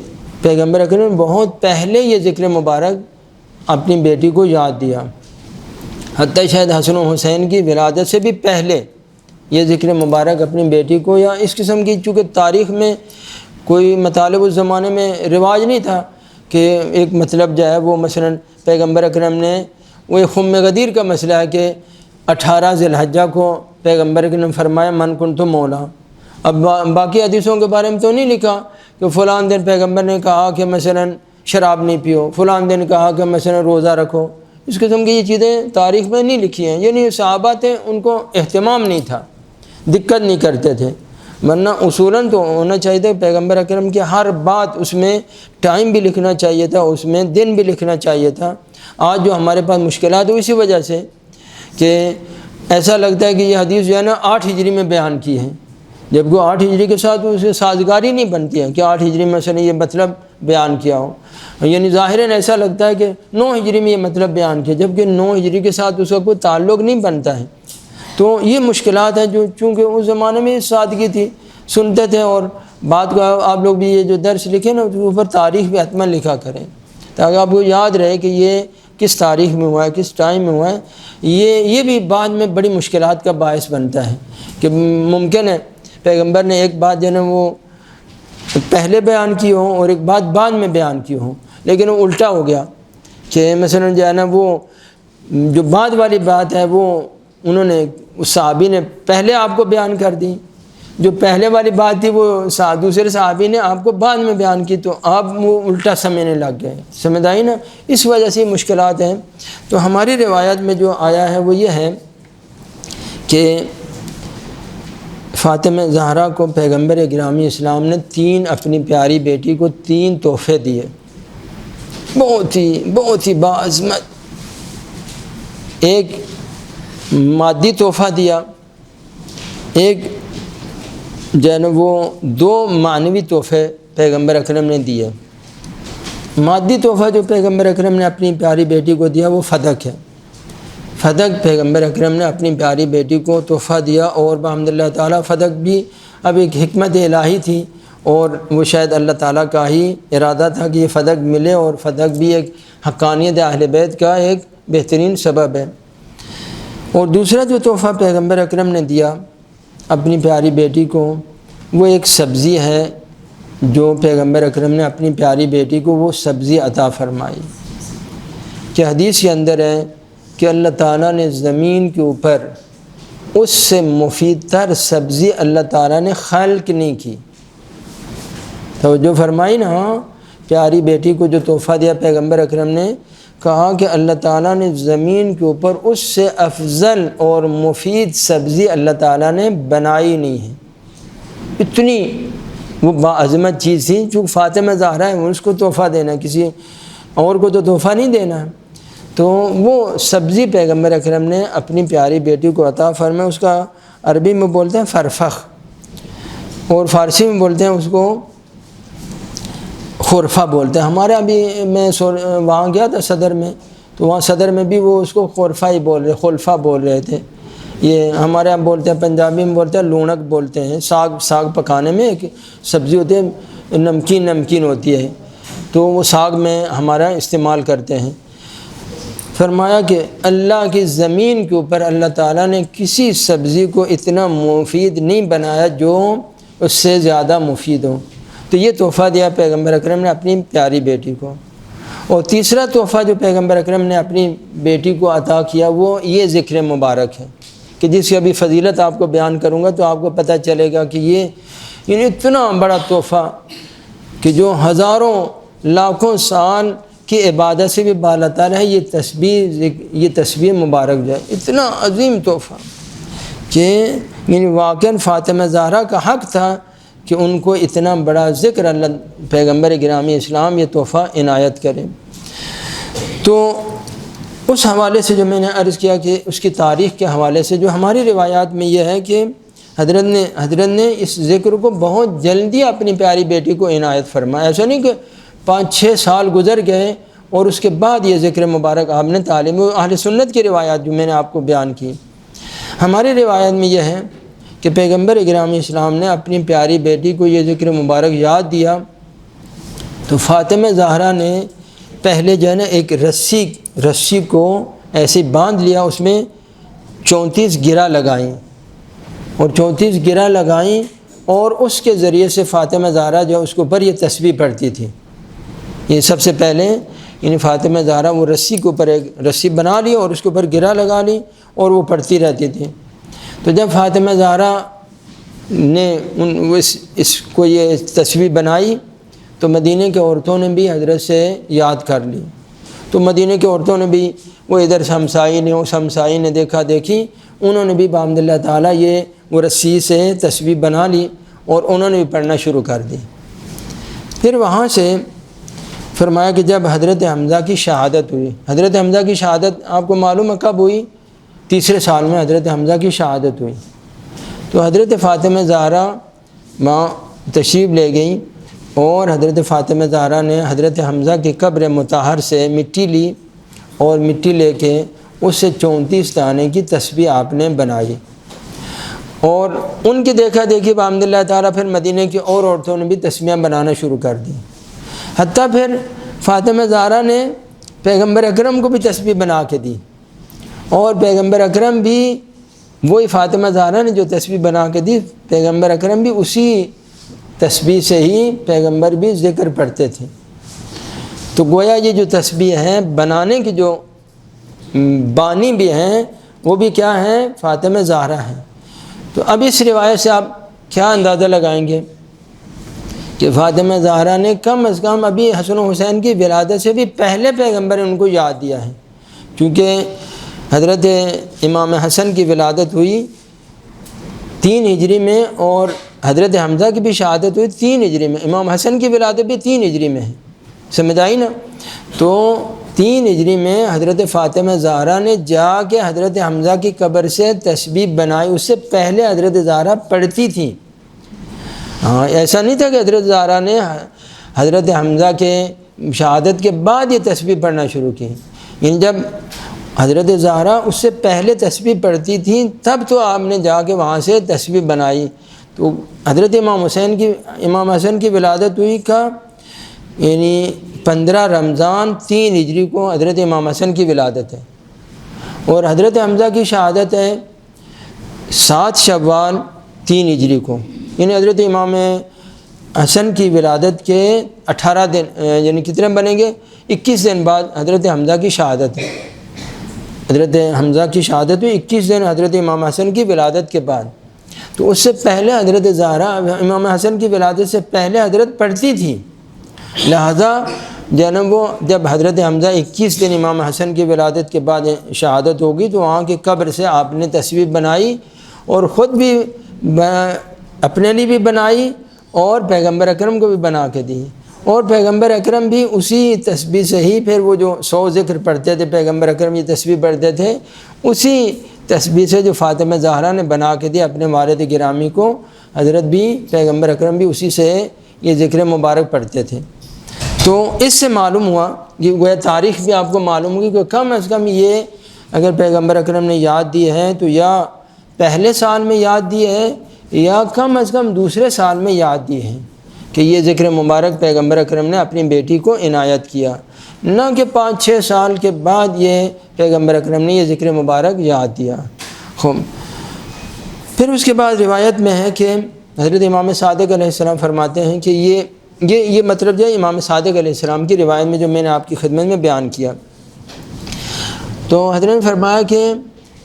پیغمبر اکرم نے بہت پہلے یہ ذکر مبارک اپنی بیٹی کو یاد دیا، حتیٰ شاید حسن و حسین کی ولادت سے بھی پہلے یہ ذکر مبارک اپنی بیٹی کو، یا اس قسم کی چونکہ تاریخ میں کوئی مطالب اس زمانے میں رواج نہیں تھا کہ ایک مطلب جو ہے وہ مثلا پیغمبر اکرم نے، وہ خم غدیر کا مسئلہ ہے کہ 18 ذی الحجہ کو پیغمبر اکرم نے فرمایا من کنت مولا۔ اب باقی حدیثوں کے بارے میں تو نہیں لکھا کہ فلاں دن پیغمبر نے کہا کہ مثلا شراب نہیں پیو، فلاں دن کہا کہ مثلا روزہ رکھو، اس قسم کی یہ چیزیں تاریخ میں نہیں لکھی ہیں، یعنی صحابہ تھے ان کو اہتمام نہیں تھا، دقت نہیں کرتے تھے، ورنہ اصولاً تو ہونا چاہیے تھا پیغمبر اکرم کی ہر بات اس میں ٹائم بھی لکھنا چاہیے تھا، اس میں دن بھی لکھنا چاہیے تھا۔ آج جو ہمارے پاس مشکلات ہیں اسی وجہ سے کہ ایسا لگتا ہے کہ یہ حدیث جو ہے نا 8 ہجری میں بیان کی ہے، جبکہ 8 ہجری کے ساتھ اس سے سازگاری نہیں بنتی ہے کہ 8 ہجری میں مثلا یہ مطلب بیان کیا ہو، یعنی ظاہراً ایسا لگتا ہے کہ 9 ہجری میں یہ مطلب بیان کیا، جبکہ 9 ہجری کے ساتھ اس کا کوئی تعلق نہیں بنتا ہے۔ تو یہ مشکلات ہیں جو چونکہ اس زمانے میں سادگی تھی، سنتے تھے، اور بات کو آپ لوگ بھی یہ جو درس لکھیں نا تو اوپر تاریخ بھی حتماً لکھا کریں تاکہ آپ کو یاد رہے کہ یہ کس تاریخ میں ہوا ہے، کس ٹائم میں ہوا ہے۔ یہ بھی بعد میں بڑی مشکلات کا باعث بنتا ہے کہ ممکن ہے پیغمبر نے ایک بات جو ہے نا وہ پہلے بیان کی ہو اور ایک بات بعد میں بیان کی ہو، لیکن وہ الٹا ہو گیا کہ مثلا جو ہے نا وہ جو بعد والی بات ہے وہ انہوں نے اس صحابی نے پہلے آپ کو بیان کر دی، جو پہلے والی بات تھی وہ دوسرے صحابی نے آپ کو بعد میں بیان کی، تو آپ وہ الٹا سمجھنے لگ گئے، سمجھ آئی نا؟ اس وجہ سے مشکلات ہیں۔ تو ہماری روایت میں جو آیا ہے وہ یہ ہے کہ فاطمہ زہرا کو پیغمبر گرامی اسلام نے اپنی پیاری بیٹی کو 3 تحفے دیے، بہت ہی باعظمت۔ ایک مادی تحفہ دیا، ایک جو ہے نا وہ 2 معنوی تحفے پیغمبر اکرم نے دیے۔ مادی تحفہ جو پیغمبر اکرم نے اپنی پیاری بیٹی کو دیا وہ فدق ہے، فدق پیغمبر اکرم نے اپنی پیاری بیٹی کو تحفہ دیا، اور بحمد اللہ تعالیٰ فدق بھی اب ایک حکمت الہی تھی، اور وہ شاید اللہ تعالیٰ کا ہی ارادہ تھا کہ یہ فدق ملے، اور فدق بھی ایک حقانیت اہل بیت کا ایک بہترین سبب ہے۔ اور دوسرا جو تحفہ پیغمبر اکرم نے دیا اپنی پیاری بیٹی کو وہ ایک سبزی ہے، جو پیغمبر اکرم نے اپنی پیاری بیٹی کو وہ سبزی عطا فرمائی، کہ حدیث کے اندر ہے کہ اللہ تعالیٰ نے زمین کے اوپر اس سے مفید تر سبزی اللہ تعالیٰ نے خلق نہیں کی۔ توجہ فرمائی نا، پیاری بیٹی کو جو تحفہ دیا پیغمبر اکرم نے، کہا کہ اللہ تعالیٰ نے زمین کے اوپر اس سے افضل اور مفید سبزی اللہ تعالیٰ نے بنائی نہیں ہے۔ اتنی وہ باعظمت چیز تھی، چونکہ فاطمہ زہرا ہے، اس کو تحفہ دینا، کسی اور کو تو تحفہ نہیں دینا۔ تو وہ سبزی پیغمبر اکرم نے اپنی پیاری بیٹی کو عطا فرمایا۔ اس کا عربی میں بولتے ہیں فرفخ، اور فارسی میں بولتے ہیں اس کو خرفہ بولتے ہیں۔ ہمارے ابھی میں وہاں گیا تھا صدر میں، تو وہاں صدر میں بھی وہ اس کو خرفہ ہی بول رہے، خلفہ بول رہے تھے۔ یہ ہمارے یہاں بولتے ہیں، پنجابی میں بولتے ہیں لونک بولتے ہیں۔ ساگ پکانے میں ایک سبزی ہوتی ہے، نمکین ہوتی ہے، تو وہ ساگ میں ہمارا استعمال کرتے ہیں۔ فرمایا کہ اللہ کی زمین کے اوپر اللہ تعالیٰ نے کسی سبزی کو اتنا مفید نہیں بنایا جو اس سے زیادہ مفید ہو۔ تو یہ تحفہ دیا پیغمبر اکرم نے اپنی پیاری بیٹی کو۔ اور تیسرا تحفہ جو پیغمبر اکرم نے اپنی بیٹی کو عطا کیا وہ یہ ذکر مبارک ہے، کہ جس کی ابھی فضیلت آپ کو بیان کروں گا تو آپ کو پتہ چلے گا کہ یہ اتنا بڑا تحفہ کہ جو ہزاروں لاکھوں سال کی عبادت سے بھی بالاتر ہے۔ یہ تسبیح مبارک جو ہے اتنا عظیم تحفہ کہ واقعاً فاطمہ زہرا کا حق تھا کہ ان کو اتنا بڑا ذکر اللہ پیغمبر گرامی اسلام یہ تحفہ عنایت کرے۔ تو اس حوالے سے جو میں نے عرض کیا کہ اس کی تاریخ کے حوالے سے جو ہماری روایات میں یہ ہے کہ حضرت نے اس ذکر کو بہت جلدی اپنی پیاری بیٹی کو عنایت فرمایا۔ ایسا نہیں کہ 5-6 سال گزر گئے اور اس کے بعد یہ ذکر مبارک آپ نے تعلیم اہل سنت کی روایات جو میں نے آپ کو بیان کی۔ ہماری روایت میں یہ ہے کہ پیغمبر گرامی اسلام نے اپنی پیاری بیٹی کو یہ ذکر مبارک یاد دیا تو فاطمہ زہرا نے پہلے جو ہے نا ایک رسی کو ایسے باندھ لیا، اس میں 34 گرہ لگائیں اور 34 گرہ لگائیں، اور اس کے ذریعے سے فاطمہ زہرا جو اس کے اوپر یہ تسبیح پڑھتی تھی۔ یہ سب سے پہلے فاطمہ زہرا وہ رسی کے اوپر ایک رسی بنا لی اور اس کے اوپر گرہ لگا لی اور وہ پڑھتی رہتی تھی۔ تو جب فاطمہ زہرا نے اس کو یہ تسبیح بنائی تو مدینہ کی عورتوں نے بھی حضرت سے یاد کر لی۔ تو مدینہ کی عورتوں نے بھی وہ ادھر سے ہمسائی نے دیکھا دیکھی، انہوں نے بھی بحمد اللہ تعالیٰ وہ رسی سے تسبیح بنا لی اور انہوں نے بھی پڑھنا شروع کر دی۔ پھر وہاں سے فرمایا کہ جب حضرت حمزہ کی شہادت ہوئی، حضرت حمزہ کی شہادت آپ کو معلوم ہے کب ہوئی؟ 3 سال میں حضرت حمزہ کی شہادت ہوئی۔ تو حضرت فاطمہ زہرا وہاں تشریف لے گئیں اور حضرت فاطمہ زہرا نے حضرت حمزہ کی قبر مطہر سے مٹی لی اور مٹی لے کے اس سے 34 دانے کی تسبیح آپ نے بنائی، اور ان کی دیکھا دیکھی بحمد اللہ تعالیٰ پھر مدینہ کی اور عورتوں نے بھی تسبیحیں بنانا شروع کر دی۔ حتیٰ پھر فاطمہ زہرا نے پیغمبر اکرم کو بھی تسبیح بنا کے دی، اور پیغمبر اکرم بھی وہی فاطمہ زہرا نے جو تسبیح بنا کے دی، پیغمبر اکرم بھی اسی تسبیح سے ہی پیغمبر بھی ذکر پڑھتے تھے۔ تو گویا یہ جو تسبیح ہیں بنانے کی جو بانی بھی ہیں وہ بھی کیا ہیں؟ فاطمہ زہرا ہیں۔ تو اب اس روایت سے آپ کیا اندازہ لگائیں گے کہ فاطمہ زہرا نے کم از کم ابھی حسن و حسین کی ولادت سے بھی پہلے پیغمبر نے ان کو یاد دیا ہے، کیونکہ حضرت امام حسن کی ولادت ہوئی 3 ہجری میں اور حضرت حمزہ کی بھی شہادت ہوئی 3 ہجری میں، امام حسن کی ولادت بھی 3 ہجری میں ہے، سمجھ آئی نا؟ تو 3 ہجری میں حضرت فاطمہ زہرا نے جا کے حضرت حمزہ کی قبر سے تسبیح بنائی، اس سے پہلے حضرت زہرا پڑھتی تھی۔ ہاں ایسا نہیں تھا کہ حضرت زہرا نے حضرت حمزہ کے شہادت کے بعد یہ تسبیح پڑھنا شروع کی، یعنی جب حضرت زہرا اس سے پہلے تسبیح پڑھتی تھیں تب تو آپ نے جا کے وہاں سے تسبیح بنائی۔ تو حضرت امام حسن کی ولادت ہوئی کا یعنی 15 رمضان 3 ہجری کو حضرت امام حسن کی ولادت ہے، اور حضرت حمزہ کی شہادت ہے 7 شوال 3 ہجری کو، یعنی حضرت امام حسن کی ولادت کے 18 دن یعنی کتنے بنیں گے؟ 21 دن بعد حضرت حمزہ کی شہادت ہے۔ حضرت حمزہ کی شہادت ہوئی 21 دن حضرت امام حسن کی ولادت کے بعد، تو اس سے پہلے حضرت زہرا امام حسن کی ولادت سے پہلے حضرت پڑھتی تھی، لہذا جب حضرت حمزہ 21 دن امام حسن کی ولادت کے بعد شہادت ہوگی تو وہاں کی قبر سے آپ نے تسبیح بنائی اور خود بھی اپنے لیے بھی بنائی اور پیغمبر اکرم کو بھی بنا کے دی، اور پیغمبر اکرم بھی اسی تسبیح سے ہی پھر وہ جو 100 ذکر پڑھتے تھے پیغمبر اکرم یہ تسبیح پڑھتے تھے، اسی تسبیح سے جو فاطمہ زہرا نے بنا کے دی اپنے والد گرامی کو، حضرت بھی پیغمبر اکرم بھی اسی سے یہ ذکر مبارک پڑھتے تھے۔ تو اس سے معلوم ہوا کہ گویا تاریخ بھی آپ کو معلوم ہوگی کہ کم از کم یہ اگر پیغمبر اکرم نے یاد دی ہے تو یا پہلے سال میں یاد دی ہے یا کم از کم دوسرے سال میں یاد دی ہے کہ یہ ذکر مبارک پیغمبر اکرم نے اپنی بیٹی کو عنایت کیا، نہ کہ 5-6 سال کے بعد یہ پیغمبر اکرم نے یہ ذکر مبارک یاد دیا۔ خوب، پھر اس کے بعد روایت میں ہے کہ حضرت امام صادق علیہ السلام فرماتے ہیں کہ یہ مطلب جو ہے امام صادق علیہ السلام کی روایت میں جو میں نے آپ کی خدمت میں بیان کیا، تو حضرت نے فرمایا کہ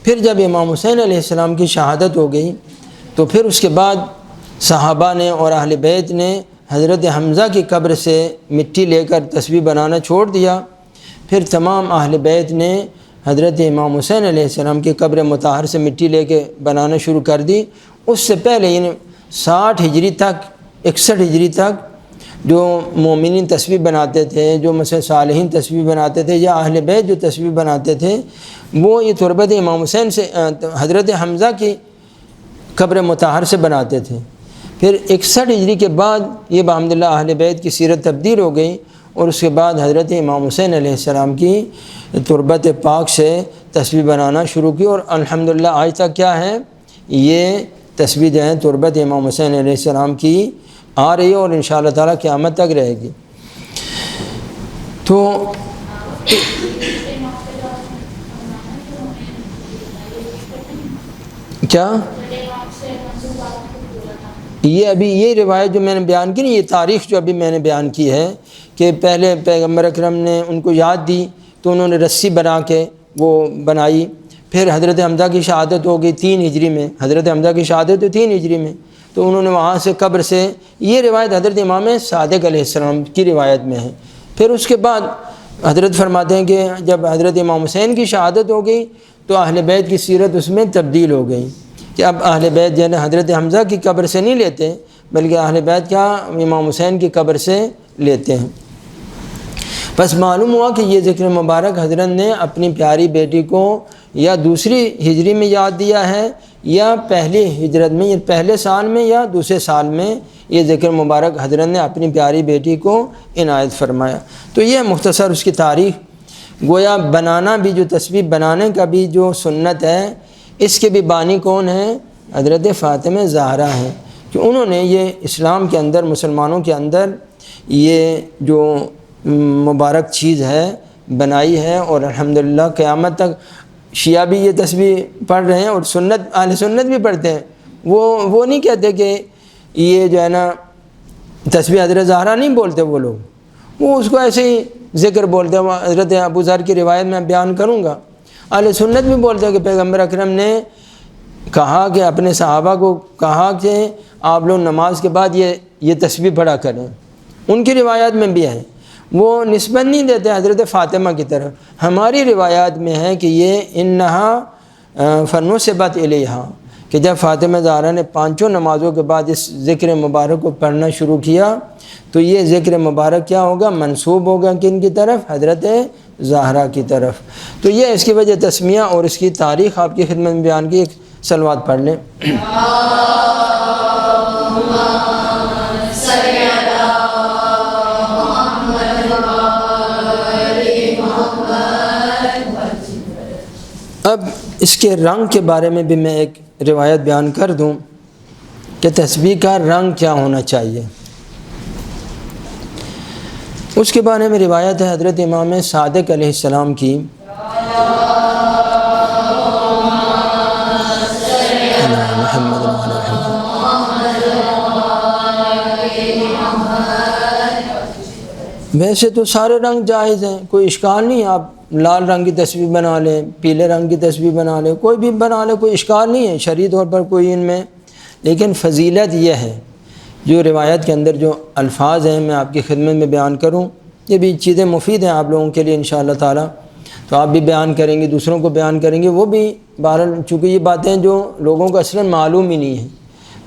پھر جب امام حسین علیہ السلام کی شہادت ہو گئی تو پھر اس کے بعد صحابہ نے اور اہل بیت نے حضرت حمزہ کی قبر سے مٹی لے کر تسبیح بنانا چھوڑ دیا، پھر تمام اہل بیت نے حضرت امام حسین علیہ السلام کی قبر مطہر سے مٹی لے کے بنانا شروع کر دی۔ اس سے پہلے یعنی 60 ہجری تک 61 ہجری تک جو مومنین تسبیح بناتے تھے، جو مثلا صالحین تسبیح بناتے تھے یا اہل بیت جو تسبیح بناتے تھے، وہ یہ تربت امام حسین سے حضرت حمزہ کی قبر مطہر سے بناتے تھے۔ پھر 61 ہجری کے بعد یہ بحمداللہ اہل بیت کی سیرت تبدیل ہو گئی اور اس کے بعد حضرت امام حسین علیہ السلام کی تربت پاک سے تسبیح بنانا شروع کی، اور الحمدللہ آج تک کیا ہے یہ تسبیح جو ہے تربت امام حسین علیہ السلام کی آ رہی ہے اور انشاءاللہ تعالیٰ قیامت تک رہے گی۔ تو کیا یہ ابھی یہ روایت جو میں نے بیان کی نا، یہ تاریخ جو ابھی میں نے بیان کی ہے کہ پہلے پیغمبر اکرم نے ان کو یاد دی تو انہوں نے رسی بنا کے وہ بنائی، پھر حضرت حمزہ کی شہادت ہو گئی 3 ہجری میں، حضرت حمزہ کی شہادت 3 ہجری میں، تو انہوں نے وہاں سے قبر سے، یہ روایت حضرت امام صادق علیہ السلام کی روایت میں ہے۔ پھر اس کے بعد حضرت فرماتے ہیں کہ جب حضرت امام حسین کی شہادت ہو گئی تو اہل بیت کی سیرت اس میں تبدیل ہو گئی کہ اب اہل بیت جو ہے حضرت حمزہ کی قبر سے نہیں لیتے بلکہ اہل بیت کیا امام حسین کی قبر سے لیتے ہیں۔ بس معلوم ہوا کہ یہ ذکر مبارک حضرت نے اپنی پیاری بیٹی کو یا دوسری ہجری میں یاد دیا ہے یا پہلی ہجرت میں، یا پہلے سال میں یا دوسرے سال میں یہ ذکر مبارک حضرت نے اپنی پیاری بیٹی کو عنایت فرمایا۔ تو یہ مختصر اس کی تاریخ۔ گویا بنانا بھی، جو تسبیح بنانے کا بھی جو سنت ہے، اس کے بھی بانی کون ہیں؟ حضرت فاطمہ زہرا ہیں، کہ انہوں نے یہ اسلام کے اندر، مسلمانوں کے اندر یہ جو مبارک چیز ہے بنائی ہے، اور الحمدللہ قیامت تک شیعہ بھی یہ تسبیح پڑھ رہے ہیں اور سنت اہل سنت بھی پڑھتے ہیں۔ وہ نہیں کہتے کہ یہ جو ہے نا تسبیح حضرت زہرا نہیں بولتے، وہ لوگ وہ اس کو ایسے ہی ذکر بولتے ہیں۔ حضرت ابو ذر کی روایت میں بیان کروں گا، اہل سنت بھی بولتے ہیں کہ پیغمبر اکرم نے کہا کہ اپنے صحابہ کو کہا کہ آپ لوگ نماز کے بعد یہ تسبیح پڑھا کریں، ان کی روایات میں بھی ہے۔ وہ نسبت نہیں دیتے حضرت فاطمہ کی طرف، ہماری روایات میں ہے کہ یہ انہا فنسبت الیہا، کہ جب فاطمہ زہرا نے 5 نمازوں کے بعد اس ذکر مبارک کو پڑھنا شروع کیا تو یہ ذکر مبارک کیا ہوگا؟ منسوب ہوگا کن کی طرف؟ حضرت زہرا کی طرف۔ تو یہ اس کی وجہ تسمیہ اور اس کی تاریخ آپ کی خدمت میں بیان کی۔ ایک صلوات پڑھ لیں۔ اب اس کے رنگ کے بارے میں بھی میں ایک روایت بیان کر دوں کہ تسبیح کا رنگ کیا ہونا چاہیے۔ اس کے بارے میں روایت ہے حضرت امام صادق علیہ السلام کی، ویسے تو سارے رنگ جائز ہیں، کوئی اشکال نہیں، آپ لال رنگ کی تسبیح بنا لیں، پیلے رنگ کی تسبیح بنا لیں، کوئی بھی بنا لیں، کوئی اشکال نہیں ہے شرعی طور پر کوئی ان میں۔ لیکن فضیلت یہ ہے، جو روایت کے اندر جو الفاظ ہیں میں آپ کی خدمت میں بیان کروں، یہ بھی چیزیں مفید ہیں آپ لوگوں کے لیے انشاءاللہ تعالی، تو آپ بھی بیان کریں گے، دوسروں کو بیان کریں گے، وہ بھی بہرحال چونکہ یہ باتیں جو لوگوں کو اصلاً معلوم ہی نہیں ہیں،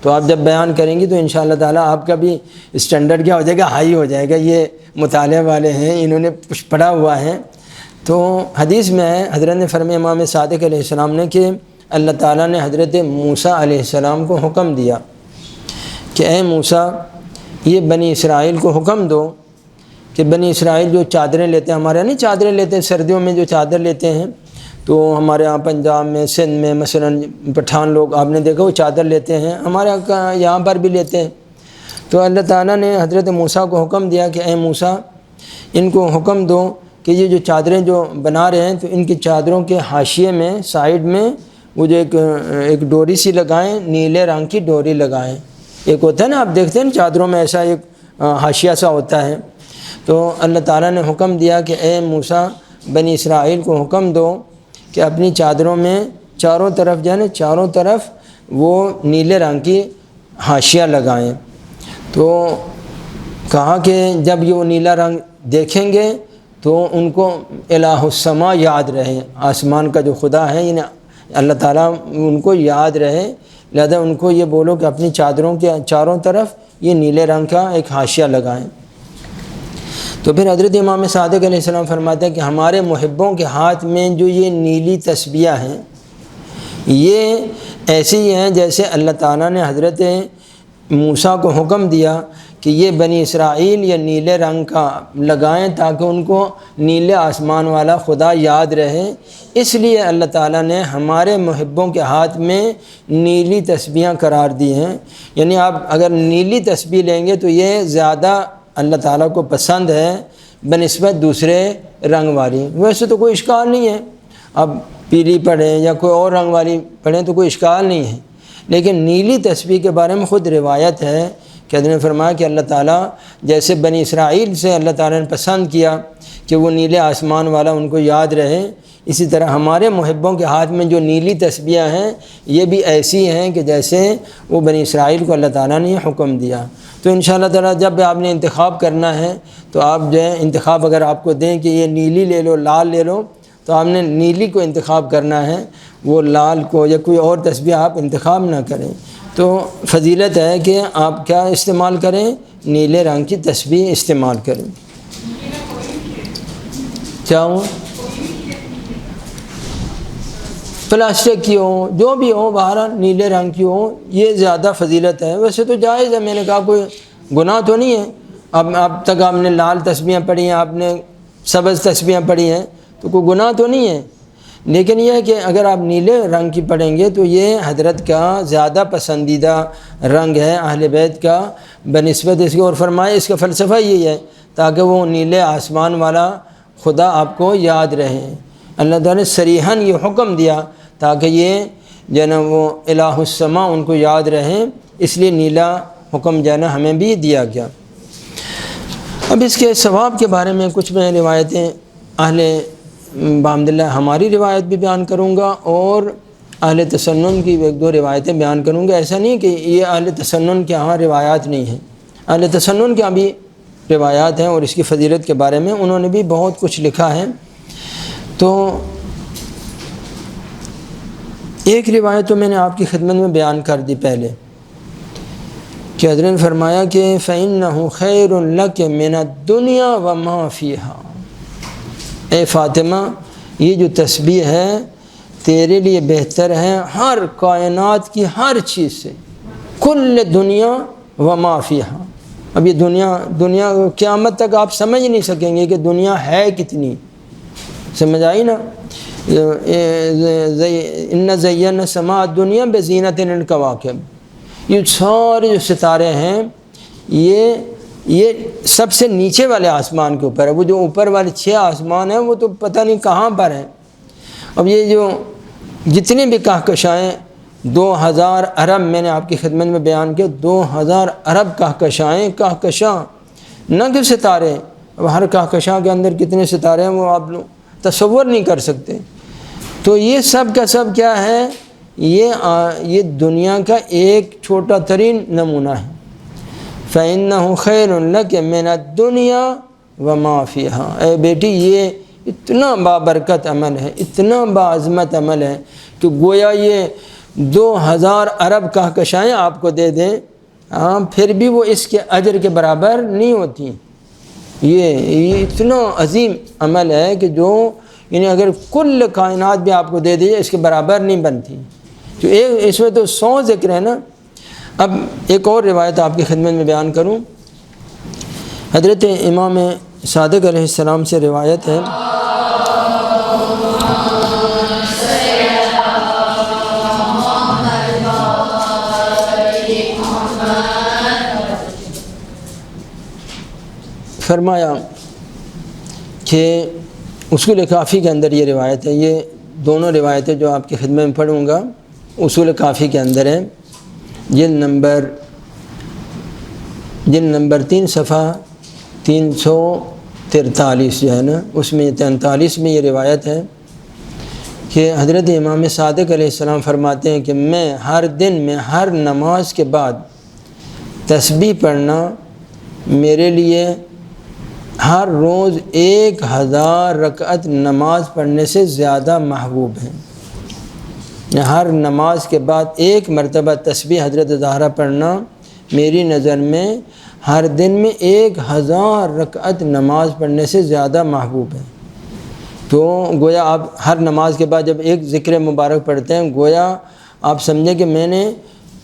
تو آپ جب بیان کریں گی تو انشاءاللہ تعالیٰ آپ کا بھی اسٹینڈرڈ کیا ہو جائے گا، ہائی ہو جائے گا، یہ مطالعہ والے ہیں، انہوں نے کچھ پڑھا ہوا ہے۔ تو حدیث میں ہے، حضرت نے فرمایا امام صادق علیہ السلام نے کہ اللہ تعالیٰ نے حضرت موسیٰ علیہ السلام کو حکم دیا کہ اے موسیٰ، یہ بنی اسرائیل کو حکم دو کہ بنی اسرائیل جو چادریں لیتے ہیں، ہمارے نہیں چادریں لیتے ہیں، سردیوں میں جو چادر لیتے ہیں، تو ہمارے ہاں پنجاب میں، سندھ میں مثلاً پٹھان لوگ آپ نے دیکھا وہ چادر لیتے ہیں، ہمارے یہاں پر بھی لیتے ہیں۔ تو اللہ تعالیٰ نے حضرت موسیٰ کو حکم دیا کہ اے موسیٰ، ان کو حکم دو کہ یہ جو چادریں جو بنا رہے ہیں تو ان کی چادروں کے حاشیے میں، سائیڈ میں وہ جو ایک ڈوری سی لگائیں، نیلے رنگ کی ڈوری لگائیں۔ ایک ہوتا ہے نا، آپ دیکھتے ہیں چادروں میں ایسا ایک حاشیہ سا ہوتا ہے۔ تو اللہ تعالیٰ نے حکم دیا کہ اے موسیٰ، بنی اسرائیل کو حکم دو کہ اپنی چادروں میں چاروں طرف جو ہے نا، چاروں طرف وہ نیلے رنگ کی حاشیہ لگائیں۔ تو کہا کہ جب یہ وہ نیلا رنگ دیکھیں گے تو ان کو الہ السما یاد رہے، آسمان کا جو خدا ہے، یعنی اللہ تعالیٰ ان کو یاد رہے، لہذا ان کو یہ بولو کہ اپنی چادروں کے چاروں طرف یہ نیلے رنگ کا ایک حاشیہ لگائیں۔ تو پھر حضرت امام صادق علیہ السلام فرماتے ہیں کہ ہمارے محبوں کے ہاتھ میں جو یہ نیلی تسبیح ہیں، یہ ایسی ہیں جیسے اللہ تعالیٰ نے حضرت موسیٰ کو حکم دیا کہ یہ بنی اسرائیل یہ نیلے رنگ کا لگائیں تاکہ ان کو نیلے آسمان والا خدا یاد رہے۔ اس لیے اللہ تعالیٰ نے ہمارے محبوں کے ہاتھ میں نیلی تسبیحاں قرار دی ہیں۔ یعنی آپ اگر نیلی تسبیح لیں گے تو یہ زیادہ اللہ تعالیٰ کو پسند ہے بنسبت دوسرے رنگ والی۔ ویسے تو کوئی اشکال نہیں ہے، اب پیلی پڑھیں یا کوئی اور رنگ والی پڑھیں تو کوئی اشکال نہیں ہے، لیکن نیلی تسبیح کے بارے میں خود روایت ہے کہ حضرت نے فرمایا کہ اللہ تعالیٰ جیسے بنی اسرائیل سے اللہ تعالیٰ نے پسند کیا کہ وہ نیلے آسمان والا ان کو یاد رہے، اسی طرح ہمارے محبوں کے ہاتھ میں جو نیلی تسبیحیں ہیں یہ بھی ایسی ہیں کہ جیسے وہ بنی اسرائیل کو اللہ تعالیٰ نے حکم دیا۔ تو انشاءاللہ تعالیٰ جب آپ نے انتخاب کرنا ہے تو آپ جو ہے انتخاب اگر آپ کو دیں کہ یہ نیلی لے لو، لال لے لو، تو آپ نے نیلی کو انتخاب کرنا ہے، وہ لال کو یا کوئی اور تسبیح آپ انتخاب نہ کریں۔ تو فضیلت ہے کہ آپ کیا استعمال کریں، نیلے رنگ کی تسبیح استعمال کریں۔ کیا ہوں، پلاسٹک کی ہو، جو بھی ہو، بہرحال نیلے رنگ کی ہو، یہ زیادہ فضیلت ہے۔ ویسے تو جائز ہے، میں نے کہا کوئی گناہ تو نہیں ہے۔ اب تک آپ نے لال تسبیحیں پڑھی ہیں، آپ نے سبز تسبیحیں پڑھی ہیں، تو کوئی گناہ تو نہیں ہے، لیکن یہ ہے کہ اگر آپ نیلے رنگ کی پڑھیں گے تو یہ حضرت کا زیادہ پسندیدہ رنگ ہے اہل بیت کا بنسبت اس کے، اور فرمائے اس کا فلسفہ یہی ہے تاکہ وہ نیلے آسمان والا خدا آپ کو یاد رہے۔ اللہ تعالیٰ نے صریحاً یہ حکم دیا تاکہ یہ جو ہے نا وہ الہ السما ان کو یاد رہیں، اس لیے نیلا حکم جو ہے نا ہمیں بھی دیا گیا۔ اب اس کے ثواب کے بارے میں کچھ میں روایتیں اہل بحمداللہ ہماری روایت بھی بیان کروں گا اور اہل تسنن کی ایک دو روایتیں بیان کروں گا۔ ایسا نہیں کہ یہ اہل تسنن کے ہاں روایات نہیں ہیں، اہل تسنن کے ہاں بھی روایات ہیں اور اس کی فضیلت کے بارے میں انہوں نے بھی بہت کچھ لکھا ہے۔ تو ایک روایت تو میں نے آپ کی خدمت میں بیان کر دی پہلے کہ حضرت نے فرمایا کہ فَإِنَّهُ خَيْرٌ لَكَ مِنَ الدُّنْيَا وَمَا فِيهَا، اے فاطمہ یہ جو تسبیح ہے تیرے لیے بہتر ہے ہر کائنات کی ہر چیز سے، کل دنیا وما فیہا۔ اب یہ دنیا قیامت تک آپ سمجھ نہیں سکیں گے کہ دنیا ہے کتنی، سمجھ آئی نا؟ ان زینا السماء الدنیا بزینۃ الکواکب، یہ سارے جو ستارے ہیں یہ سب سے نیچے والے آسمان کے اوپر ہے، وہ جو اوپر والے 6 آسمان ہیں وہ تو پتہ نہیں کہاں پر ہیں۔ اب یہ جو جتنے بھی کہکشائیں 2000 ارب میں نے آپ کی خدمت میں بیان کیا، 2000 ارب کہکشاں نہ کہ ستارے، اب ہر کہکشاں کے اندر کتنے ستارے ہیں وہ آپ لوگ تصور نہیں کر سکتے۔ تو یہ سب کا سب کیا ہے، یہ دنیا کا ایک چھوٹا ترین نمونہ ہے۔ فَإِنَّهُ خَيْرٌ لَكَ مِنَ الدُّنْيَا وَمَا فِيهَا، اے بیٹی یہ اتنا بابرکت عمل ہے، اتنا باعظمت عمل ہے کہ گویا یہ 2000 ارب کہکشائیں آپ کو دے دیں، پھر بھی وہ اس کے اجر کے برابر نہیں ہوتی۔ یہ اتنا عظیم عمل ہے کہ جو یعنی اگر کل کائنات بھی آپ کو دے دی اس کے برابر نہیں بنتی۔ تو اس میں تو 100 ذکر ہے نا۔ اب ایک اور روایت آپ کی خدمت میں بیان کروں۔ حضرت امام صادق علیہ السلام سے روایت ہے، فرمایا کہ اصول کافی کے اندر یہ روایت ہے، یہ دونوں روایتیں جو آپ کی خدمت میں پڑھوں گا اصول کافی کے اندر ہے، جلد نمبر 3 صفحہ 343 جو ہے نا، اس میں 43 میں یہ روایت ہے کہ حضرت امام صادق علیہ السلام فرماتے ہیں کہ میں ہر دن میں ہر نماز کے بعد تسبیح پڑھنا میرے لیے ہر روز 1000 رکعت نماز پڑھنے سے زیادہ محبوب ہے۔ ہر نماز کے بعد ایک مرتبہ تسبیح حضرت زہرا پڑھنا میری نظر میں ہر دن میں 1000 رکعت نماز پڑھنے سے زیادہ محبوب ہے۔ تو گویا آپ ہر نماز کے بعد جب ایک ذکر مبارک پڑھتے ہیں، گویا آپ سمجھیں کہ میں نے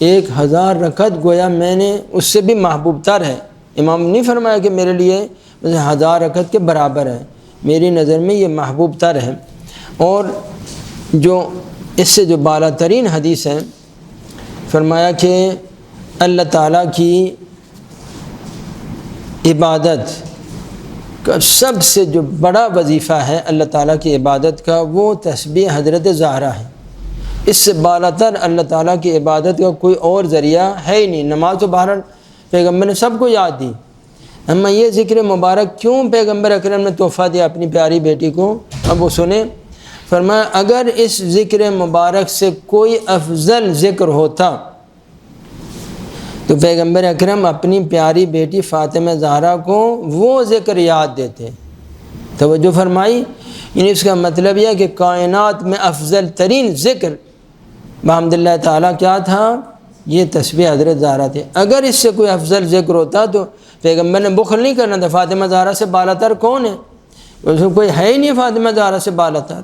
1000 رکعت گویا میں نے اس سے بھی محبوب تر ہے۔ امام نے نہیں فرمایا کہ میرے لیے 1000 رکعت کے برابر ہے، میری نظر میں یہ محبوب تر ہے۔ اور جو اس سے جو بالا ترین حدیث ہے، فرمایا کہ اللہ تعالیٰ کی عبادت کا سب سے جو بڑا وظیفہ ہے اللہ تعالیٰ کی عبادت کا، وہ تسبیح حضرت زہرا ہے۔ اس سے بالا تر اللہ تعالیٰ کی عبادت کا کوئی اور ذریعہ ہے ہی نہیں۔ نماز تو بہرحال پیغمبر نے سب کو یاد دی، اما یہ ذکر مبارک کیوں پیغمبر اکرم نے تحفہ دیا اپنی پیاری بیٹی کو؟ اب وہ سنیں، فرمایا اگر اس ذکر مبارک سے کوئی افضل ذکر ہوتا تو پیغمبر اکرم اپنی پیاری بیٹی فاطمہ زہرا کو وہ ذکر یاد دیتے۔ توجہ فرمائی، یعنی اس کا مطلب یہ کہ کائنات میں افضل ترین ذکر بحمد اللہ تعالیٰ کیا تھا؟ یہ تسبیح حضرت زہرا تھے۔ اگر اس سے کوئی افضل ذکر ہوتا تو پیغمبر نے بخل نہیں کرنا تھا۔ فاطمہ زہرا سے بالا تر کون ہے؟ اس میں کوئی ہے ہی نہیں فاطمہ زہرا سے بالا تر۔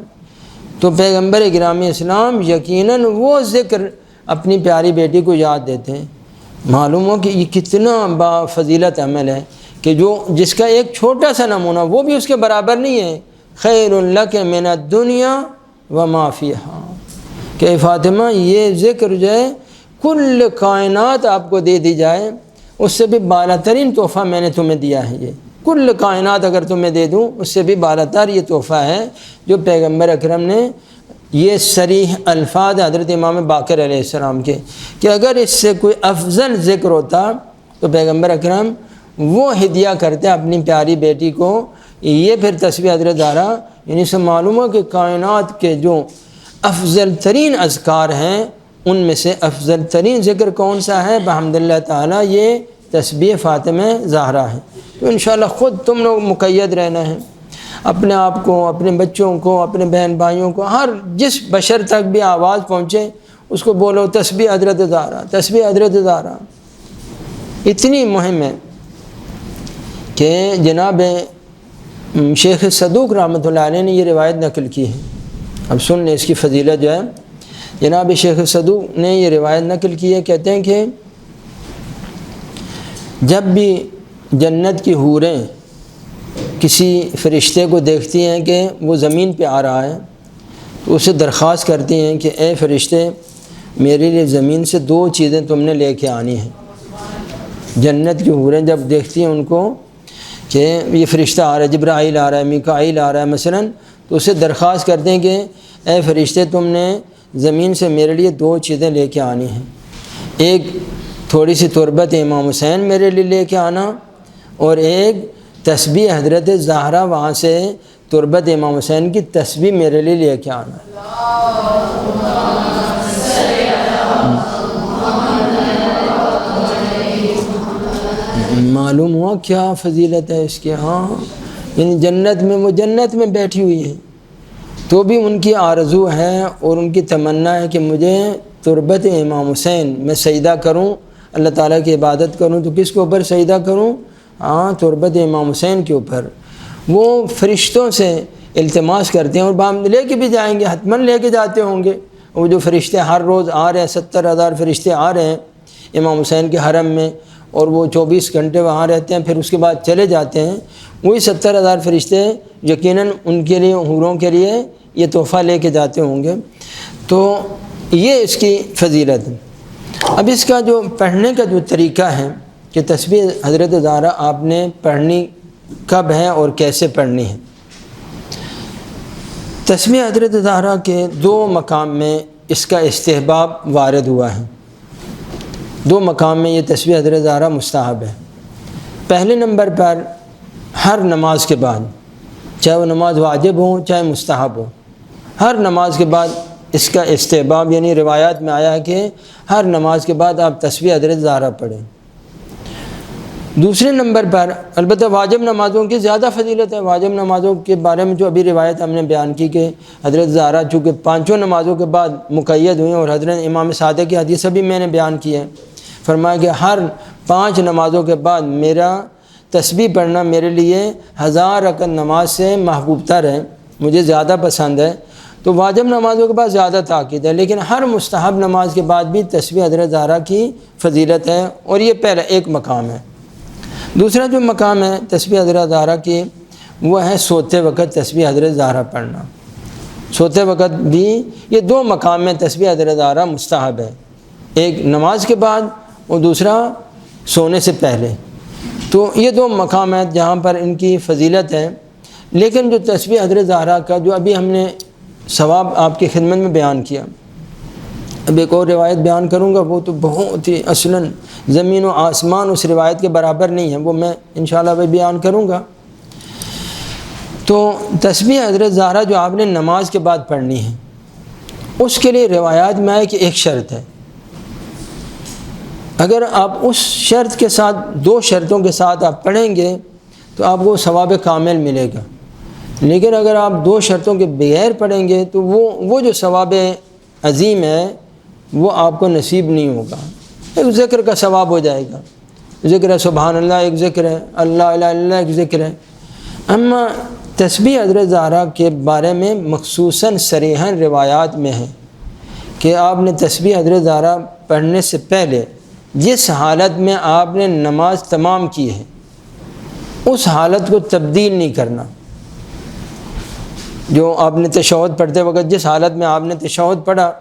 تو پیغمبر گرامی اسلام یقیناً وہ ذکر اپنی پیاری بیٹی کو یاد دیتے ہیں۔ معلوم ہو کہ یہ کتنا با فضیلت عمل ہے کہ جس کا ایک چھوٹا سا نمونہ وہ بھی اس کے برابر نہیں ہے۔ خیر لک من الدنیا وما فیہا، کہ فاطمہ یہ ذکر جو ہے کل کائنات آپ کو دے دی جائے اس سے بھی بالا ترین تحفہ میں نے تمہیں دیا ہے۔ یہ کل کائنات اگر تمہیں دے دوں اس سے بھی بالا تر یہ تحفہ ہے جو پیغمبر اکرم نے، یہ صریح الفاظ حضرت امام باقر علیہ السلام کے، کہ اگر اس سے کوئی افضل ذکر ہوتا تو پیغمبر اکرم وہ ہدیہ کرتے اپنی پیاری بیٹی کو۔ یہ پھر تسبیح حضرت زہرا، یعنی سے معلوم ہو کہ کائنات کے جو افضل ترین اذکار ہیں ان میں سے افضل ترین ذکر کون سا ہے؟ بحمد اللہ تعالیٰ یہ تسبیح فاطمہ زہرا ہے۔ تو انشاءاللہ خود تم لوگ مقید رہنا ہے، اپنے آپ کو، اپنے بچوں کو، اپنے بہن بھائیوں کو، ہر جس بشر تک بھی آواز پہنچے اس کو بولو تسبیح حضرت زہرا، تسبیح حضرت زہرا۔ اتنی مہم ہے کہ جناب شیخ صدوق رحمۃ اللہ علیہ نے یہ روایت نقل کی ہے۔ اب سن لیں اس کی فضیلت جو ہے، جناب شیخ صدوق نے یہ روایت نقل کی ہے، کہتے ہیں کہ جب بھی جنت کی حوریں کسی فرشتے کو دیکھتی ہیں کہ وہ زمین پہ آ رہا ہے تو اسے درخواست کرتی ہیں کہ اے فرشتے میرے لیے زمین سے 2 چیزیں تم نے لے کے آنی ہیں۔ جنت کی حوریں جب دیکھتی ہیں ان کو کہ یہ فرشتہ آ رہا ہے، جبرائیل آ رہا ہے، میکائیل آ رہا ہے مثلاً، تو اسے درخواست کرتے ہیں کہ اے فرشتے تم نے زمین سے میرے لیے 2 چیزیں لے کے آنی ہیں، ایک تھوڑی سی تربت امام حسین میرے لیے لے کے آنا، اور ایک تسبیح حضرت زہرا وہاں سے تربت امام حسین کی تسبیح میرے لیے لے کے آنا۔ معلوم ہوا کیا فضیلت ہے اس کے؟ ہاں، یعنی جنت میں وہ جنت میں بیٹھی ہوئی ہے تو بھی ان کی آرزو ہے اور ان کی تمنا ہے کہ مجھے تربت امام حسین میں سجدہ کروں، اللہ تعالیٰ کی عبادت کروں تو کس کے اوپر سجدہ کروں؟ تربت امام حسین کے اوپر۔ وہ فرشتوں سے التماس کرتے ہیں اور بعد لے کے بھی جائیں گے، حتماً لے کے جاتے ہوں گے۔ وہ جو فرشتے ہر روز آ رہے ہیں، 70,000 فرشتے آ رہے ہیں امام حسین کے حرم میں، اور وہ 24 گھنٹے وہاں رہتے ہیں، پھر اس کے بعد چلے جاتے ہیں۔ وہی 70,000 فرشتے یقیناً ان کے لیے، حوروں کے لیے یہ تحفہ لے کے جاتے ہوں گے۔ تو یہ اس کی فضیلت ہے۔ اب اس کا جو پڑھنے کا جو طریقہ ہے کہ تسبیح حضرت زہرا آپ نے پڑھنی کب ہے اور کیسے پڑھنی ہے۔ تسبیح حضرت زہرا کے 2 مقام میں اس کا استحباب وارد ہوا ہے۔ 2 مقام میں یہ تسبیح حضرت زہرا مستحب ہے۔ پہلے نمبر پر ہر نماز کے بعد، چاہے وہ نماز واجب ہو چاہے مستحب ہو، ہر نماز کے بعد اس کا استحباب، یعنی روایات میں آیا ہے کہ ہر نماز کے بعد آپ تسبیح حضرت زہرا پڑھیں۔ دوسرے نمبر پر البتہ واجب نمازوں کی زیادہ فضیلت ہے۔ واجب نمازوں کے بارے میں جو ابھی روایت ہم نے بیان کی کہ حضرت زہرا چونکہ 5 نمازوں کے بعد مقید ہوئیں، اور حضرت امام صادق کی حدیث بھی میں نے بیان کی ہے، فرمایا کہ ہر 5 نمازوں کے بعد میرا تسبیح پڑھنا میرے لیے 1000 رکعت نماز سے محبوب تر ہے، مجھے زیادہ پسند ہے۔ تو واجب نمازوں کے بعد زیادہ تاکید ہے، لیکن ہر مستحب نماز کے بعد بھی تسبیح حضرت زہرا کی فضیلت ہے، اور یہ پہلا ایک مقام ہے۔ دوسرا جو مقام ہے تسبیح حضرت زہرا کی، وہ ہے سوتے وقت تسبیح حضرت زہرا پڑھنا۔ سوتے وقت بھی یہ 2 مقام میں تسبیح حضرت زہرا مستحب ہے، ایک نماز کے بعد اور دوسرا سونے سے پہلے۔ تو یہ 2 مقام ہیں جہاں پر ان کی فضیلت ہے۔ لیکن جو تسبیح حضرت زہرا کا جو ابھی ہم نے ثواب آپ کی خدمت میں بیان کیا، اب ایک اور روایت بیان کروں گا، وہ تو بہت ہی اصلاً زمین و آسمان اس روایت کے برابر نہیں ہے، وہ میں انشاءاللہ بھی بیان کروں گا۔ تو تسبیح حضرت زہرا جو آپ نے نماز کے بعد پڑھنی ہے، اس کے لیے روایات میں آئے کہ ایک شرط ہے۔ اگر آپ اس شرط کے ساتھ، 2 شرطوں کے ساتھ آپ پڑھیں گے تو آپ کو ثواب کامل ملے گا، لیکن اگر آپ 2 شرطوں کے بغیر پڑھیں گے تو وہ جو ثواب عظیم ہے وہ آپ کو نصیب نہیں ہوگا۔ ایک ذکر کا ثواب ہو جائے گا، ذکر ہے سبحان اللہ ایک ذکر ہے، اللہ الہ الا اللہ ایک ذکر ہے۔ اما تسبیح حضرت زہرا کے بارے میں مخصوصاً صریحاً روایات میں ہے کہ آپ نے تسبیح حضرت زہرا پڑھنے سے پہلے جس حالت میں آپ نے نماز تمام کی ہے اس حالت کو تبدیل نہیں کرنا۔ جو آپ نے تشہد پڑھتے وقت جس حالت میں آپ نے تشہد پڑھا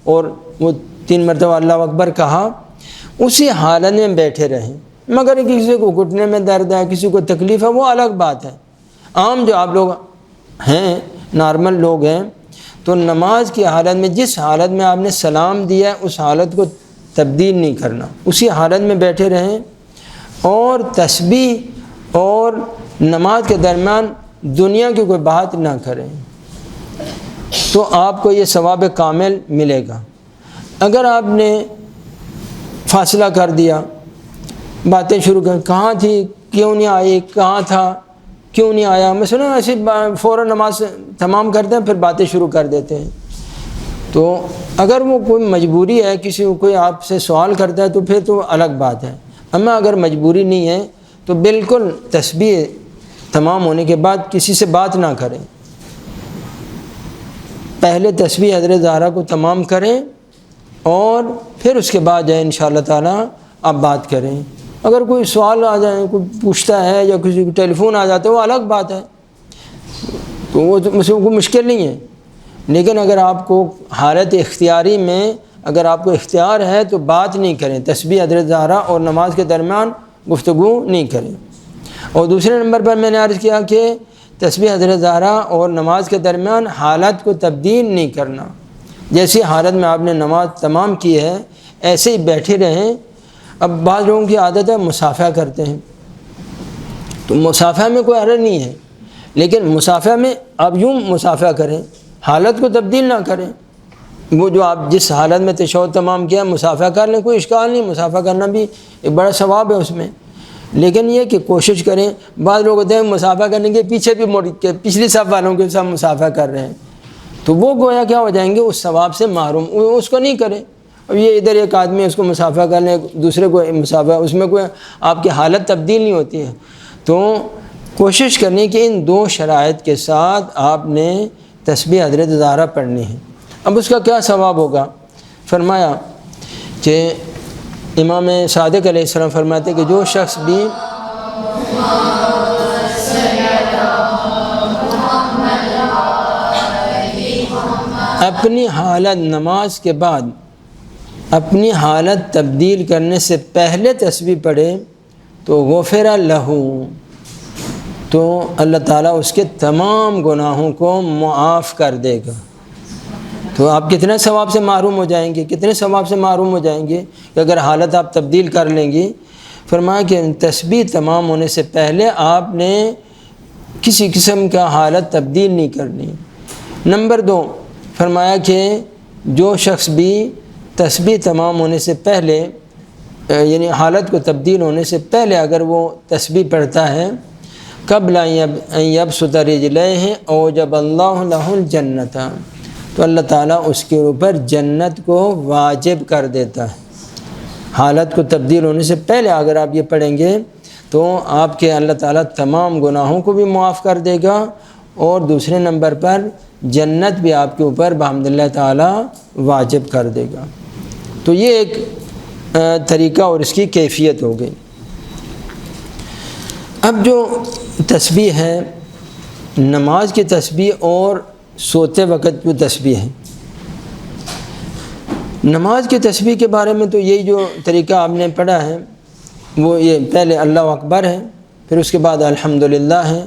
اور وہ 3 مرتبہ اللہ اکبر کہا، اسی حالت میں بیٹھے رہیں۔ مگر کسی کو گھٹنے میں درد ہے، کسی کو تکلیف ہے، وہ الگ بات ہے۔ عام جو آپ لوگ ہیں، نارمل لوگ ہیں، تو نماز کی حالت میں جس حالت میں آپ نے سلام دیا ہے اس حالت کو تبدیل نہیں کرنا، اسی حالت میں بیٹھے رہیں، اور تسبیح اور نماز کے درمیان دنیا کی کوئی بات نہ کریں، تو آپ کو یہ ثواب کامل ملے گا۔ اگر آپ نے فاصلہ کر دیا، باتیں شروع کر، کہاں تھی، کیوں نہیں آئی، کہاں تھا، کیوں نہیں آیا، مثلا ایسے فوراً نماز تمام کرتے ہیں پھر باتیں شروع کر دیتے ہیں، تو اگر وہ کوئی مجبوری ہے، کسی کو کوئی آپ سے سوال کرتا ہے تو پھر تو الگ بات ہے۔ اما اگر مجبوری نہیں ہے تو بالکل تسبیح تمام ہونے کے بعد کسی سے بات نہ کریں، پہلے تسبیح حضرت زہرا کو تمام کریں اور پھر اس کے بعد جائیں انشاءاللہ تعالی آپ بات کریں۔ اگر کوئی سوال آ جائے، کوئی پوچھتا ہے یا کسی کو ٹیلی فون آ جاتا ہے، وہ الگ بات ہے، تو وہ کوئی مشکل نہیں ہے۔ لیکن اگر آپ کو حالت اختیاری میں اگر آپ کو اختیار ہے تو بات نہیں کریں، تسبیح حضرت زہرا اور نماز کے درمیان گفتگو نہیں کریں۔ اور دوسرے نمبر پر میں نے عرض کیا کہ تسبیح حضرت زہرا اور نماز کے درمیان حالت کو تبدیل نہیں کرنا، جیسی حالت میں آپ نے نماز تمام کی ہے ایسے ہی بیٹھے رہیں۔ اب بعض لوگوں کی عادت ہے مصافحہ کرتے ہیں، تو مصافحہ میں کوئی حرج نہیں ہے، لیکن مصافحہ میں آپ یوں مصافحہ کریں، حالت کو تبدیل نہ کریں۔ وہ جو آپ جس حالت میں تشہد تمام کیا مصافحہ کر لیں، کوئی اشکال نہیں، مصافحہ کرنا بھی ایک بڑا ثواب ہے اس میں، لیکن یہ کہ کوشش کریں۔ بعض لوگ ہوتے ہیں مصافحہ کرنے کے پیچھے بھی مڑ کے پچھلی صف والوں کے ساتھ مصافحہ کر رہے ہیں، تو وہ گویا کیا ہو جائیں گے، اس ثواب سے محروم، اس کو نہیں کریں۔ اب یہ ادھر ایک آدمی اس کو مصافحہ کر لیں، دوسرے کو مصافحہ، اس میں کوئی آپ کی حالت تبدیل نہیں ہوتی ہے۔ تو کوشش کرنی کہ ان دو شرائط کے ساتھ آپ نے تسبیح حضرت زہرا پڑھنی ہے۔ اب اس کا کیا ثواب ہوگا؟ فرمایا کہ امام صادق علیہ السلام فرماتے کہ جو شخص بھی اپنی حالت نماز کے بعد اپنی حالت تبدیل کرنے سے پہلے تسبیح پڑھے تو غفر لہ، تو اللہ تعالیٰ اس کے تمام گناہوں کو معاف کر دے گا۔ تو آپ کتنے ثواب سے محروم ہو جائیں گے، کتنے ثواب سے محروم ہو جائیں گے کہ اگر حالت آپ تبدیل کر لیں گی۔ فرمایا کہ تسبیح تمام ہونے سے پہلے آپ نے کسی قسم کا حالت تبدیل نہیں کرنی۔ نمبر 2 فرمایا کہ جو شخص بھی تسبیح تمام ہونے سے پہلے یعنی حالت کو تبدیل ہونے سے پہلے اگر وہ تسبیح پڑھتا ہے قبل ان یبسط رجلیہ اوجب اللہ لہ الجنۃ، تو اللہ تعالیٰ اس کے اوپر جنت کو واجب کر دیتا ہے۔ حالت کو تبدیل ہونے سے پہلے اگر آپ یہ پڑھیں گے تو آپ کے اللہ تعالیٰ تمام گناہوں کو بھی معاف کر دے گا، اور دوسرے نمبر پر جنت بھی آپ کے اوپر بحمد اللہ تعالیٰ واجب کر دے گا۔ تو یہ ایک طریقہ اور اس کی کیفیت ہو گئی۔ اب جو تسبیح ہے، نماز کی تسبیح اور سوتے وقت جو تسبیح ہے، نماز کی تسبیح کے بارے میں تو یہی جو طریقہ آپ نے پڑھا ہے وہ یہ پہلے اللہ اکبر ہے، پھر اس کے بعد الحمدللہ ہے،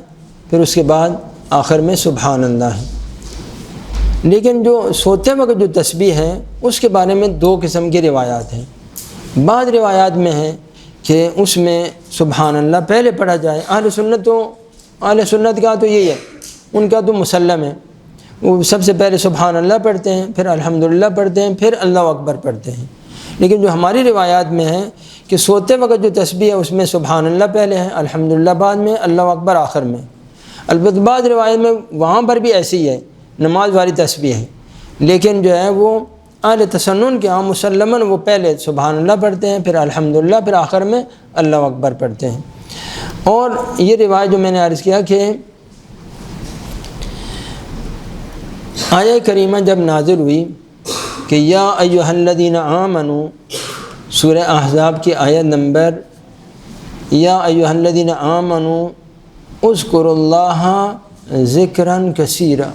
پھر اس کے بعد آخر میں سبحان اللہ ہے۔ لیکن جو سوتے وقت جو تسبیح ہے اس کے بارے میں 2 قسم کی روایات ہیں۔ بعض روایات میں ہے کہ اس میں سبحان اللہ پہلے پڑھا جائے۔ اہل سنت کا تو یہی ہے، ان کا تو مسلم ہے، وہ سب سے پہلے سبحان اللہ پڑھتے ہیں، پھر الحمدللہ پڑھتے ہیں، پھر اللہ اکبر پڑھتے ہیں۔ لیکن جو ہماری روایات میں ہے کہ سوتے وقت جو تسبیح ہے اس میں سبحان اللہ پہلے ہے، الحمدللہ بعد میں، اللہ اکبر آخر میں۔ البتہ بعض روایت میں وہاں پر بھی ایسی ہے، نماز والی تسبیح ہے، لیکن جو ہے وہ اہل تسنن کے ہاں مسلماً وہ پہلے سبحان اللہ پڑھتے ہیں، پھر الحمدللہ، پھر آخر میں اللہ اکبر پڑھتے ہیں۔ اور یہ روایت جو میں نے عرض کیا کہ آیہ کریمہ جب نازل ہوئی کہ یا ایھا الذین آمنوا، سورہ احزاب کی آیت نمبر یا ایھا الذین آمنوا اذکروا اللہ ذکراً کثیرا،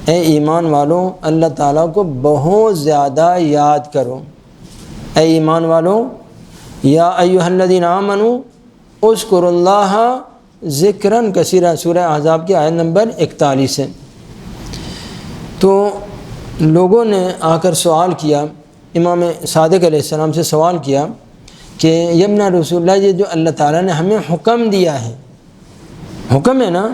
اے ایمان والوں اللہ تعالیٰ کو بہت زیادہ یاد کرو۔ اے ایمان والوں، یا ایھا الذین آمنوا اذکروا اللہ ذکراً کثیرا، سورہ احزاب کی آیت نمبر 41 ہے۔ تو لوگوں نے آ کر سوال کیا، امام صادق علیہ السلام سے سوال کیا کہ یبن رسول اللہ، یہ جو اللہ تعالیٰ نے ہمیں حکم دیا ہے، حکم ہے نا،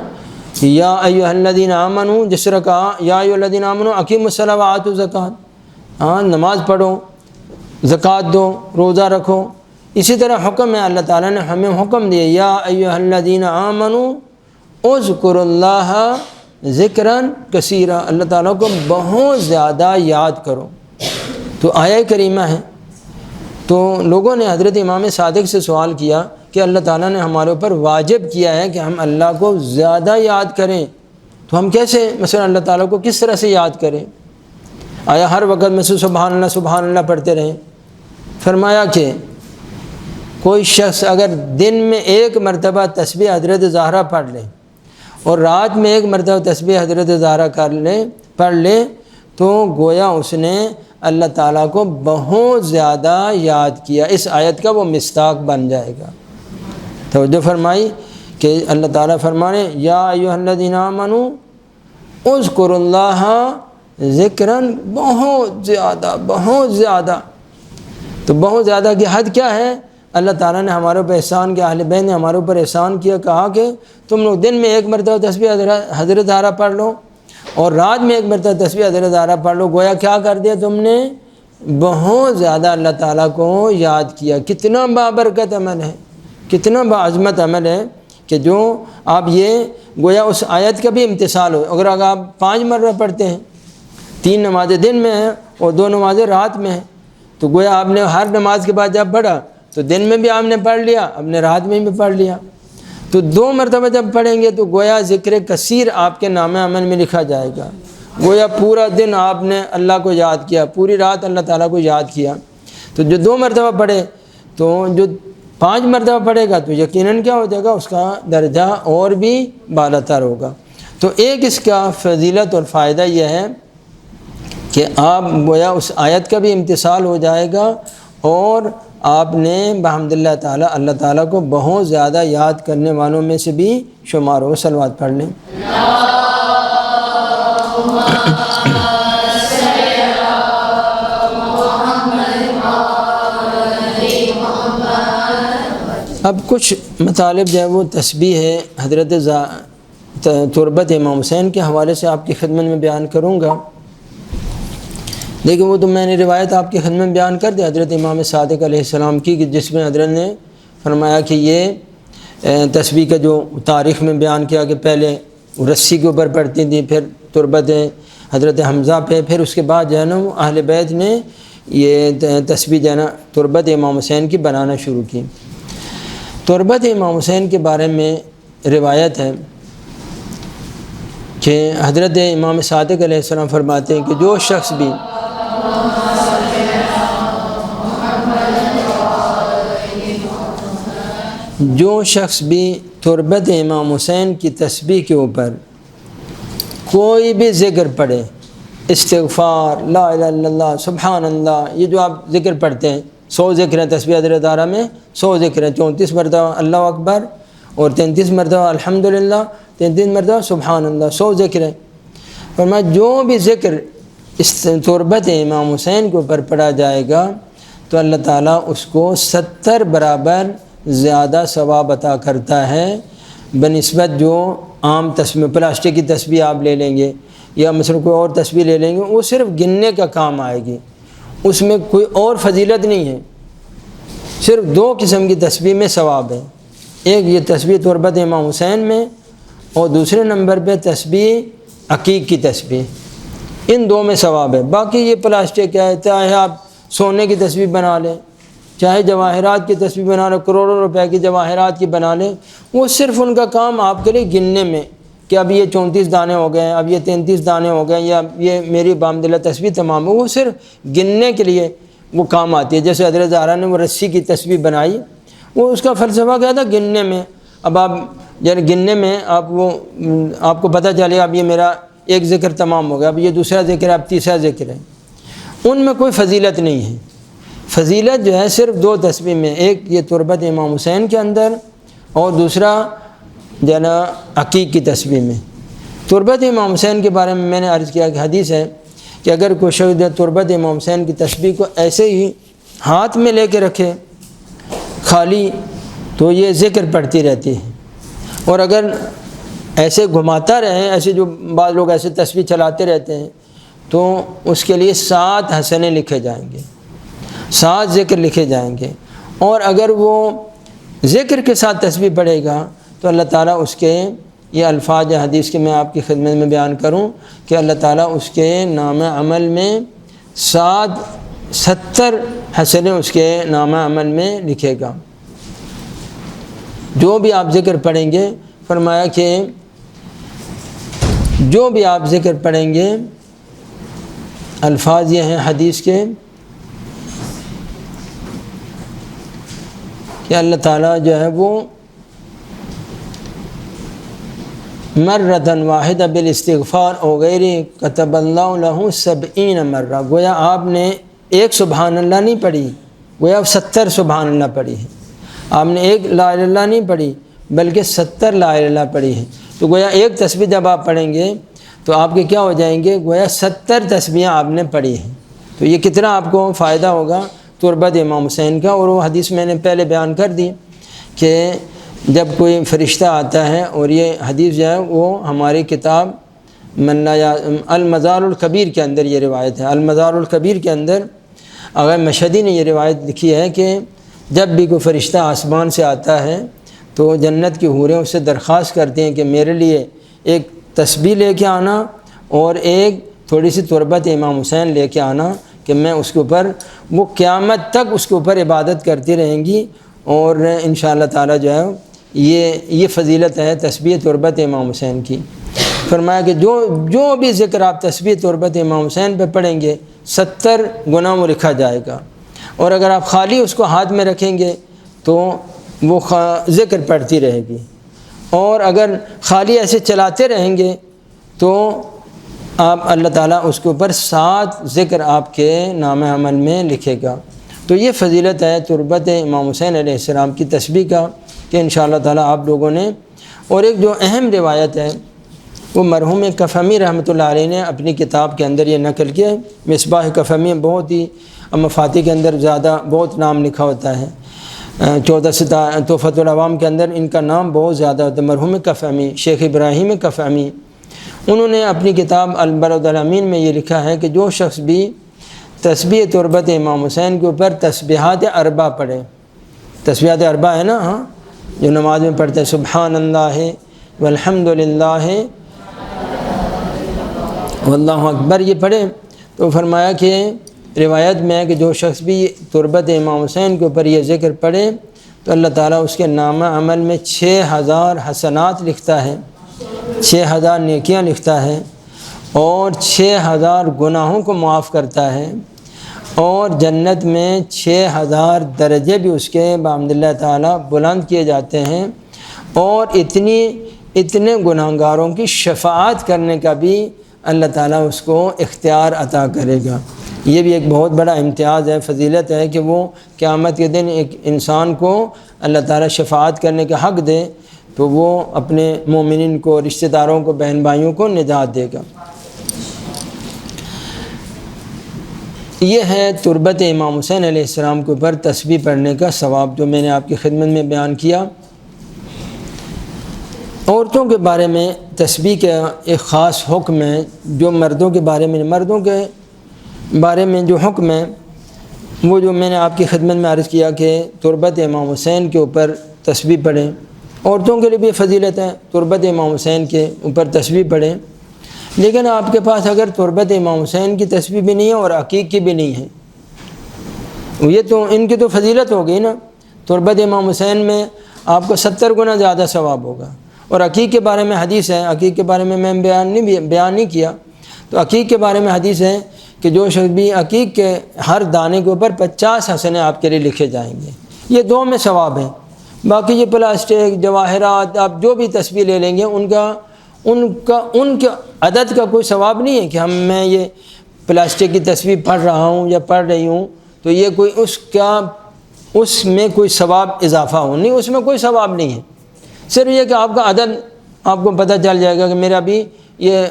یا ایھا الذین آمنوا، جس طرح کہا یا ایھا الذین آمنوا اقیموا الصلاۃ وآتوا الزکاۃ، ہاں نماز پڑھو، زکوٰۃ دو، روزہ رکھو، اسی طرح حکم ہے، اللہ تعالیٰ نے ہمیں حکم دیا یا ایھا الذین آمنوا اذکروا اللہ ذکراً کثیرا، اللہ تعالیٰ کو بہت زیادہ یاد کرو۔ تو آیہ کریمہ ہے۔ تو لوگوں نے حضرت امام صادق سے سوال کیا کہ اللہ تعالیٰ نے ہمارے اوپر واجب کیا ہے کہ ہم اللہ کو زیادہ یاد کریں، تو ہم کیسے مثلا اللہ تعالیٰ کو کس طرح سے یاد کریں؟ آیا ہر وقت میں سے سبحان اللہ پڑھتے رہیں؟ فرمایا کہ کوئی شخص اگر دن میں 1 مرتبہ تسبیح حضرت زہرا پڑھ لے اور رات میں 1 مرتبہ تسبیح حضرت زہرا پڑھ لے تو گویا اس نے اللہ تعالیٰ کو بہت زیادہ یاد کیا، اس آیت کا وہ مصداق بن جائے گا۔ توجہ فرمائی کہ اللہ تعالیٰ فرمانے یا ایھا الذین آمنوا اذکروا اللہ ذکراً، بہت زیادہ۔ تو بہت زیادہ کی حد کیا ہے؟ اللہ تعالیٰ نے ہمارے اوپر احسان کیا، اہل بیت نے ہمارے اوپر احسان کیا، کہا کہ تم لوگ دن میں 1 مرتبہ تسبیح حضرت زہرا پڑھ لو اور رات میں 1 مرتبہ تسبیح حضرت زہرا پڑھ لو، گویا کیا کر دیا تم نے؟ بہت زیادہ اللہ تعالیٰ کو یاد کیا۔ کتنا بابرکت عمل ہے، کتنا باعظمت عمل ہے کہ جو آپ یہ گویا اس آیت کا بھی امتثال ہو۔ اگر آپ 5 مرہ پڑھتے ہیں 3 نمازیں دن میں ہیں اور 2 نمازیں رات میں ہیں، تو گویا آپ نے ہر نماز کے بعد جب پڑھا تو دن میں بھی آپ نے پڑھ لیا، آپ نے رات میں بھی پڑھ لیا، تو 2 مرتبہ جب پڑھیں گے تو گویا ذکر کثیر آپ کے نام عمل میں لکھا جائے گا۔ گویا پورا دن آپ نے اللہ کو یاد کیا، پوری رات اللہ تعالیٰ کو یاد کیا۔ تو جو 2 مرتبہ پڑھے تو جو 5 مرتبہ پڑھے گا تو یقیناً کیا ہو جائے گا، اس کا درجہ اور بھی بالا تر ہوگا۔ تو ایک اس کا فضیلت اور فائدہ یہ ہے کہ آپ گویا اس آیت کا بھی امتثال ہو جائے گا، اور آپ نے بحمد اللہ تعالیٰ اللہ تعالیٰ کو بہت زیادہ یاد کرنے والوں میں سے بھی شمار ہو۔ صلوات پڑھ لیں۔ اب کچھ مطالب جو ہے وہ تسبیح ہے حضرت تربت امام حسین کے حوالے سے آپ کی خدمت میں بیان کروں گا، لیکن وہ تو میں نے روایت آپ کی خدمت میں بیان کر دی حضرت امام صادق علیہ السلام کی، کہ جس میں حضرت نے فرمایا کہ یہ تسبیح کا جو تاریخ میں بیان کیا کہ پہلے رسی کے اوپر پڑھتی تھی، پھر تربت حضرت حمزہ پہ، پھر اس کے بعد جو ہے نا اہل بیت نے یہ تسبیح جو ہے نا تربت امام حسین کی بنانا شروع کی۔ تربت امام حسین کے بارے میں روایت ہے کہ حضرت امام صادق علیہ السلام فرماتے ہیں کہ جو شخص بھی تربت امام حسین کی تسبیح کے اوپر کوئی بھی ذکر پڑھے، استغفار، لا الہ الا اللہ، سبحان اللہ، یہ جو آپ ذکر پڑھتے ہیں 100 ذکر ہیں تسبیح حضرت دارہ میں، 100 ذکر ہیں، 34 مرتبہ اللہ اکبر اور 33 مرتبہ الحمدللہ، 33 مرتبہ سبحان اللہ، 100 ذکر ہیں۔ فرمایا جو بھی ذکر اس تربت امام حسین کے اوپر پڑھا جائے گا تو اللہ تعالیٰ اس کو 70 برابر زیادہ ثواب عطا کرتا ہے بنسبت جو عام تسبیح، پلاسٹک کی تسبیح آپ لے لیں گے یا مثلا کوئی اور تسبیح لے لیں گے، وہ صرف گننے کا کام آئے گی، اس میں کوئی اور فضیلت نہیں ہے۔ صرف 2 قسم کی تسبیح میں ثواب ہے، ایک یہ تسبیح تربت امام حسین میں، اور دوسرے نمبر پہ تسبیح عقیق کی تسبیح، ان 2 میں ثواب ہے۔ باقی یہ پلاسٹک ہے، چاہے آپ سونے کی تسبیح بنا لیں، چاہے جواہرات کی تسبیح بنا لیں، کروڑوں روپے کی جواہرات کی بنا لیں، وہ صرف ان کا کام آپ کے لیے گننے میں کہ اب یہ 34 دانے ہو گئے ہیں، اب یہ 33 دانے ہو گئے ہیں، یا یہ میری بحمد اللہ تسبیح تمام ہے، وہ صرف گننے کے لیے وہ کام آتی ہے۔ جیسے حضرت زہرا نے وہ رسی کی تسبیح بنائی، وہ اس کا فلسفہ کیا تھا، گننے میں۔ اب آپ یعنی گننے میں آپ کو پتہ چلے اب یہ میرا ایک ذکر تمام ہو گیا، اب یہ دوسرا ذکر ہے، اب تیسرا ذکر ہے، ان میں کوئی فضیلت نہیں ہے۔ فضیلت جو ہے صرف 2 تسبیح میں، ایک یہ تربت امام حسین کے اندر اور دوسرا جو ہے نا عقیق کی تسبیح میں۔ تربت امام حسین کے بارے میں نے عرض کیا کہ حدیث ہے کہ اگر کوئی شخص تربت امام حسین کی تسبیح کو ایسے ہی ہاتھ میں لے کے رکھے خالی تو یہ ذکر پڑھتی رہتی ہے، اور اگر ایسے گھماتا رہے، ایسے جو بعض لوگ ایسے تسبیح چلاتے رہتے ہیں، تو اس کے لیے 7 حسنے لکھے جائیں گے، 7 ذکر لکھے جائیں گے۔ اور اگر وہ ذکر کے ساتھ تسبیح پڑھے گا تو اللہ تعالیٰ اس کے یہ الفاظ حدیث کے میں آپ کی خدمت میں بیان کروں کہ اللہ تعالیٰ اس کے نام عمل میں 70 حسنے اس کے نام عمل میں لکھے گا۔ جو بھی آپ ذکر پڑھیں گے، فرمایا کہ جو بھی آپ ذکر پڑھیں گے، الفاظ یہ ہیں حدیث کے کہ اللہ تعالیٰ جو ہے وہ مرتن واحدہ بالاستغفار او غیر کتب اللہ لہ 70 مرہ، گویا آپ نے ایک سبحان اللہ نہیں پڑھی، گویا 70 سبحان اللہ پڑھی ہے۔ آپ نے ایک لا الہ الا اللہ نہیں پڑھی بلکہ 70 لا الہ الا اللہ پڑھی ہے۔ تو گویا ایک تسبیح جب آپ پڑھیں گے تو آپ کے کیا ہو جائیں گے، گویا 70 تسبیحیں آپ نے پڑھی ہیں۔ تو یہ کتنا آپ کو فائدہ ہوگا تربت امام حسین کا۔ اور وہ حدیث میں نے پہلے بیان کر دی کہ جب کوئی فرشتہ آتا ہے، اور یہ حدیث جو ہے وہ ہماری کتاب المزار الکبیر کے اندر یہ روایت ہے۔ المزار الکبیر کے اندر اگر مشہدی نے یہ روایت لکھی ہے کہ جب بھی کوئی فرشتہ آسمان سے آتا ہے تو جنت کی حوریں اس سے درخواست کرتے ہیں کہ میرے لیے ایک تسبیح لے کے آنا اور ایک تھوڑی سی تربت امام حسین لے کے آنا کہ میں اس کے اوپر وہ قیامت تک اس کے اوپر عبادت کرتی رہیں گی، اور انشاءاللہ تعالی جو ہے یہ فضیلت ہے تسبیح تربت امام حسین کی۔ فرمایا کہ جو بھی ذکر آپ تسبیح تربت امام حسین پہ پڑھیں گے 70 گناہ وہ لکھا جائے گا، اور اگر آپ خالی اس کو ہاتھ میں رکھیں گے تو وہ ذکر پڑھتی رہے گی، اور اگر خالی ایسے چلاتے رہیں گے تو آپ اللہ تعالیٰ اس کے اوپر 7 ذکر آپ کے نام عمل میں لکھے گا۔ تو یہ فضیلت ہے تربت امام حسین علیہ السلام کی تسبیح کا کہ انشاءاللہ تعالیٰ آپ لوگوں نے۔ اور ایک جو اہم روایت ہے وہ مرحوم کفہمی رحمۃ اللہ علیہ نے اپنی کتاب کے اندر یہ نقل کیا ہے۔ مصباح کفہمی بہت ہی مفاتیح کے اندر بہت نام لکھا ہوتا ہے، 14 تحفۃ العوام کے اندر ان کا نام بہت زیادہ ہوتا ہے۔ مرحوم کفہمی شیخ ابراہیم کفہمی، انہوں نے اپنی کتاب البرد الامین میں یہ لکھا ہے کہ جو شخص بھی تسبیح تربت امام حسین کے اوپر تسبیحات اربع پڑھے، تسبیحات اربع ہے نا، ہاں، جو نماز میں پڑھتے ہیں سبحان اللہ والحمد للہ واللہ اکبر، یہ پڑھے، تو فرمایا کہ روایت میں ہے کہ جو شخص بھی تربت امام حسین کے اوپر یہ ذکر پڑھے تو اللہ تعالیٰ اس کے نامہ عمل میں 6000 حسنات لکھتا ہے، 6000 نیکیاں لکھتا ہے، اور 6000 گناہوں کو معاف کرتا ہے، اور جنت میں 6000 درجے بھی اس کے بحمد اللہ تعالیٰ بلند کیے جاتے ہیں، اور اتنے گناہگاروں کی شفاعت کرنے کا بھی اللہ تعالیٰ اس کو اختیار عطا کرے گا۔ یہ بھی ایک بہت بڑا امتیاز ہے، فضیلت ہے کہ وہ قیامت کے دن ایک انسان کو اللہ تعالیٰ شفاعت کرنے کا حق دے تو وہ اپنے مومنین کو، رشتہ داروں کو، بہن بھائیوں کو نجات دے گا۔ یہ ہے تربت امام حسین علیہ السلام کے اوپر تسبیح پڑھنے کا ثواب جو میں نے آپ کی خدمت میں بیان کیا۔ عورتوں کے بارے میں تسبیح کا ایک خاص حکم ہے جو مردوں کے بارے میں جو حکم ہے وہ جو میں نے آپ کی خدمت میں عرض کیا کہ تربت امام حسین کے اوپر تسبیح پڑھیں۔ عورتوں کے لیے بھی فضیلت ہے تربت امام حسین کے اوپر تسبیح پڑھیں، لیکن آپ کے پاس اگر تربت امام حسین کی تسبیح بھی نہیں ہے اور عقیق کی بھی نہیں ہے، یہ تو ان کی تو فضیلت ہو گئی نا۔ تربت امام حسین میں آپ کو 70 گنا زیادہ ثواب ہوگا، اور عقیق کے بارے میں حدیث ہے، عقیق کے بارے میں میں بیان نہیں کیا، تو عقیق کے بارے میں حدیث ہے کہ جو شخص بھی عقیق کے ہر دانے کے اوپر 50 حسنے آپ کے لیے لکھے جائیں گے، یہ 2 میں ثواب ہے۔ باقی یہ پلاسٹک جواہرات آپ جو بھی تسبیح لے لیں گے ان کے عدد کا کوئی ثواب نہیں ہے کہ میں یہ پلاسٹک کی تسبیح پڑھ رہا ہوں یا پڑھ رہی ہوں تو یہ کوئی اس میں کوئی ثواب اضافہ ہو، نہیں، اس میں کوئی ثواب نہیں ہے، صرف یہ کہ آپ کا عدد آپ کو پتہ چل جائے گا کہ میرا بھی یہ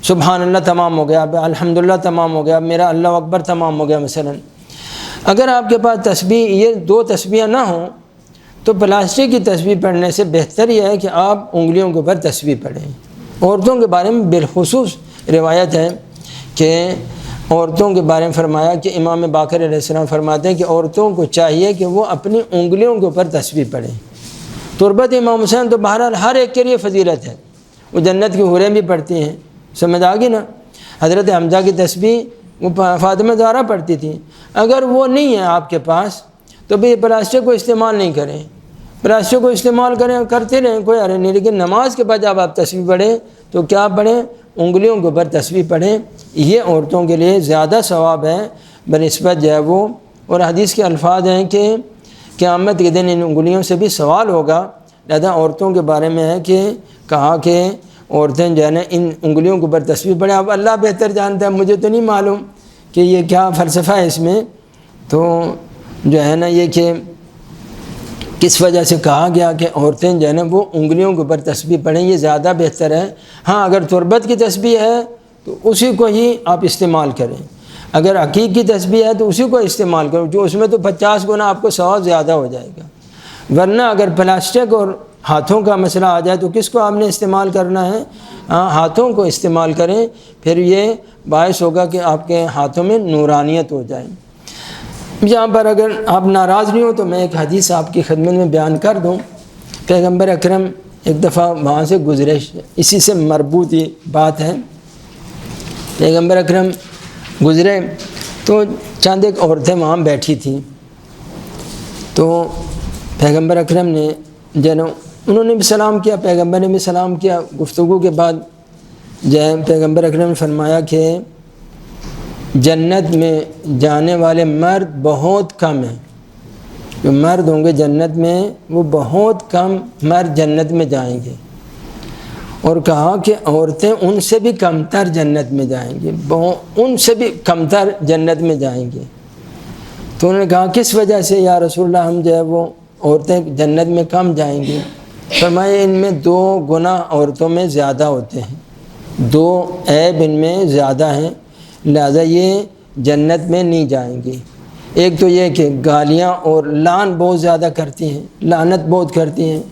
سبحان اللہ تمام ہو گیا، الحمدللہ تمام ہو گیا، میرا اللہ اکبر تمام ہو گیا مثلا۔ اگر آپ کے پاس تسبیح یہ 2 تسبیحیں نہ ہوں تو پلاسٹک کی تسبیح پڑھنے سے بہتر یہ ہے کہ آپ انگلیوں کے اوپر تسبیح پڑھیں۔ عورتوں کے بارے میں بالخصوص روایت ہے کہ عورتوں کے بارے میں فرمایا کہ امام باقر علیہ السلام فرماتے ہیں کہ عورتوں کو چاہیے کہ وہ اپنی انگلیوں کے اوپر تسبیح پڑھیں۔ تربت امام حسین تو بہرحال ہر ایک کے لیے فضیلت ہے، وہ جنت کی حوریں بھی پڑھتی ہیں، سمجھ آ گئی نا۔ حضرت حمزہ کی تسبیح وہ فاطمہ زہرا پڑھتی تھیں، اگر وہ نہیں ہے آپ کے پاس تو بھی پلاسٹک کو استعمال نہیں کریں، پلاسٹک کو استعمال کرتے رہیں، کوئی حرج نہیں، لیکن نماز کے بعد جب آپ تسبیح پڑھیں تو کیا پڑھیں؟ انگلیوں کے اوپر تسبیح پڑھیں، یہ عورتوں کے لیے زیادہ ثواب ہے بنسبت جو ہے وہ۔ اور حدیث کے الفاظ ہیں کہ قیامت کے دن ان انگلیوں سے بھی سوال ہوگا، لہذا عورتوں کے بارے میں ہے کہ کہا کہ عورتیں جو ہے نا ان انگلیوں کے اوپر تسبیح پڑھیں۔ اب اللہ بہتر جانتا ہے، مجھے تو نہیں معلوم کہ یہ کیا فلسفہ ہے اس میں، تو جو ہے نا یہ کہ کس وجہ سے کہا گیا کہ عورتیں جو ہے نا وہ انگلیوں کے اوپر تسبیح پڑھیں، یہ زیادہ بہتر ہے۔ ہاں اگر تربت کی تسبیح ہے تو اسی کو ہی آپ استعمال کریں، اگر عقیق کی تسبیح ہے تو اسی کو استعمال کرو، جو اس میں تو 50 گنا آپ کو ثواب زیادہ ہو جائے گا۔ ورنہ اگر پلاسٹک اور ہاتھوں کا مسئلہ آ جائے تو کس کو آپ نے استعمال کرنا ہے؟ ہاتھوں کو استعمال کریں، پھر یہ باعث ہوگا کہ آپ کے ہاتھوں میں نورانیت ہو جائے۔ یہاں پر اگر آپ ناراض نہیں ہو تو میں ایک حدیث آپ کی خدمت میں بیان کر دوں۔ پیغمبر اکرم ایک دفعہ وہاں سے گزرے، اسی سے مربوط یہ بات ہے پیغمبر اکرم گزرے تو چند ایک عورتیں وہاں بیٹھی تھیں، تو پیغمبر اکرم نے انہوں نے بھی سلام کیا، پیغمبر نے بھی سلام کیا۔ گفتگو کے بعد پیغمبر اکرم نے فرمایا کہ جنت میں جانے والے مرد بہت کم ہیں، جو مرد ہوں گے جنت میں وہ بہت کم مرد جنت میں جائیں گے، اور کہا کہ عورتیں ان سے بھی کمتر جنت میں جائیں گی، ان سے بھی کمتر جنت میں جائیں گی۔ تو انہوں نے کہا کس وجہ سے یا رسول اللہ ہم جو ہے وہ عورتیں جنت میں کم جائیں گی؟ فرمایا ان میں 2 گناہ عورتوں میں زیادہ ہوتے ہیں، 2 عیب ان میں زیادہ ہیں، لہذا یہ جنت میں نہیں جائیں گی۔ ایک تو یہ کہ گالیاں اور لعن بہت زیادہ کرتی ہیں، لعنت بہت کرتی ہیں،